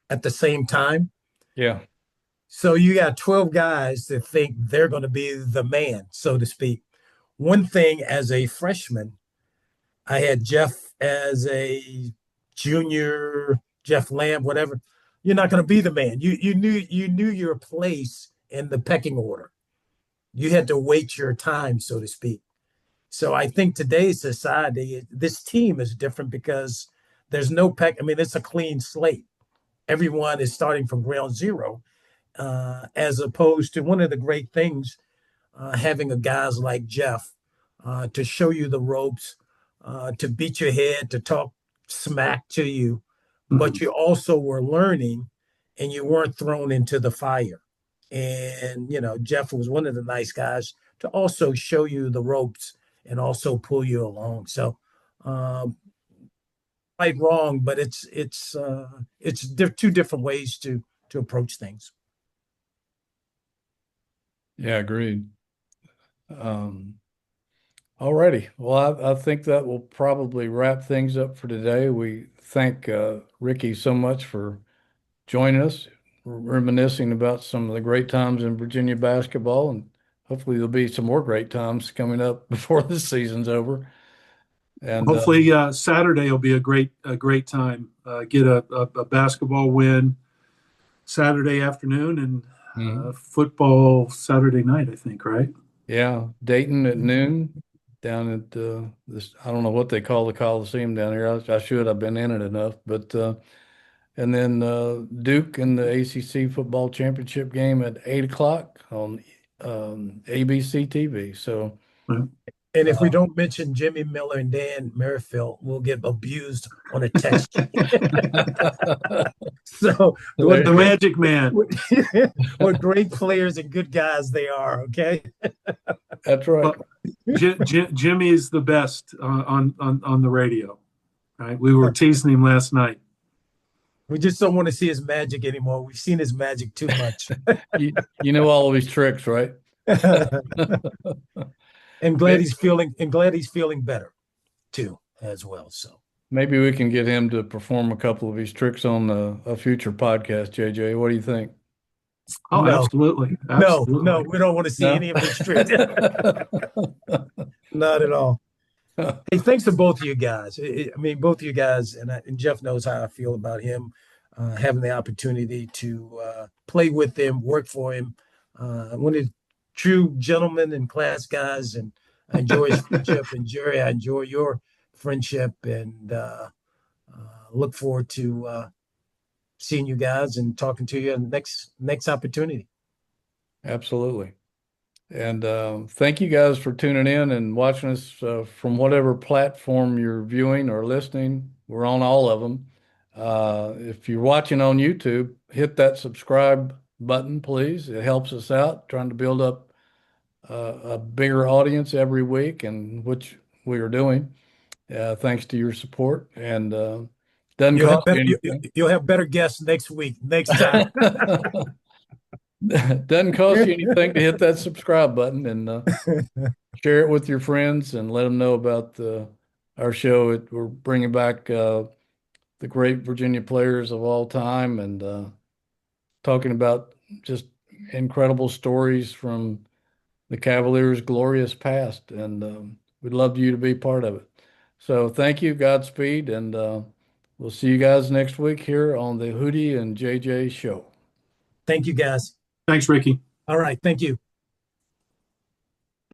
at the same time. Yeah. So you got 12 guys that think they're going to be the man, so to speak. One thing as a freshman, I had Jeff as a junior, Jeff Lamb, whatever. You're not going to be the man. You knew your place in the pecking order. You had to wait your time, so to speak. So I think today's society, this team is different because there's no peck. I mean, it's a clean slate. Everyone is starting from ground zero, as opposed to one of the great things, having a guys like Jeff to show you the ropes, to beat your head, to talk smack to you, but you also were learning and you weren't thrown into the fire. And, Jeff was one of the nice guys to also show you the ropes and also pull you along. So, right, wrong, but it's two different ways to approach things. Yeah, agreed. All righty. Well, I think that will probably wrap things up for today. We thank Ricky so much for joining us, reminiscing about some of the great times in Virginia basketball, and hopefully there'll be some more great times coming up before this season's over. And hopefully Saturday will be a great time. Get a basketball win Saturday afternoon and football Saturday night, I think, right? Yeah, Dayton at noon down at this. I don't know what they call the Coliseum down here. I should. I've been in it enough, but and then Duke in the ACC football championship game at 8 o'clock on ABC TV. So And if we don't mention Jimmy Miller and Dan Merrifield, we'll get abused on a text. So The Magic Man. what great players and good guys they are. Okay. That's right. Jimmy is the best on the radio. Right? We were teasing him last night. We just don't want to see his magic anymore. We've seen his magic too much. You know all of his tricks, right? And glad he's feeling better too as well. So maybe we can get him to perform a couple of his tricks on a fucher podcast, JJ. What do you think? Oh, no. Absolutely. No, we don't want to see any of his tricks. Not at all. Hey, thanks to both of you guys. I mean, both of you guys, and Jeff knows how I feel about him, having the opportunity to play with him, work for him. One of the true gentlemen and class guys, and I enjoy his friendship. And Jerry, I enjoy your friendship, and look forward to seeing you guys and talking to you in the next opportunity. Absolutely. And thank you guys for tuning in and watching us from whatever platform you're viewing or listening. We're on all of them. If you're watching on YouTube, hit that subscribe button, please. It helps us out, trying to build up a bigger audience every week, and which we are doing, thanks to your support. And you'll have better guests next time. Doesn't cost you anything to hit that subscribe button, and share it with your friends and let them know about our show. We're bringing back the great Virginia players of all time, and talking about just incredible stories from the Cavaliers' glorious past, and we'd love you to be part of it. So thank you, Godspeed, and we'll see you guys next week here on the Hootie and JJ Show. Thank you, guys. Thanks, Ricky. All right. Thank you.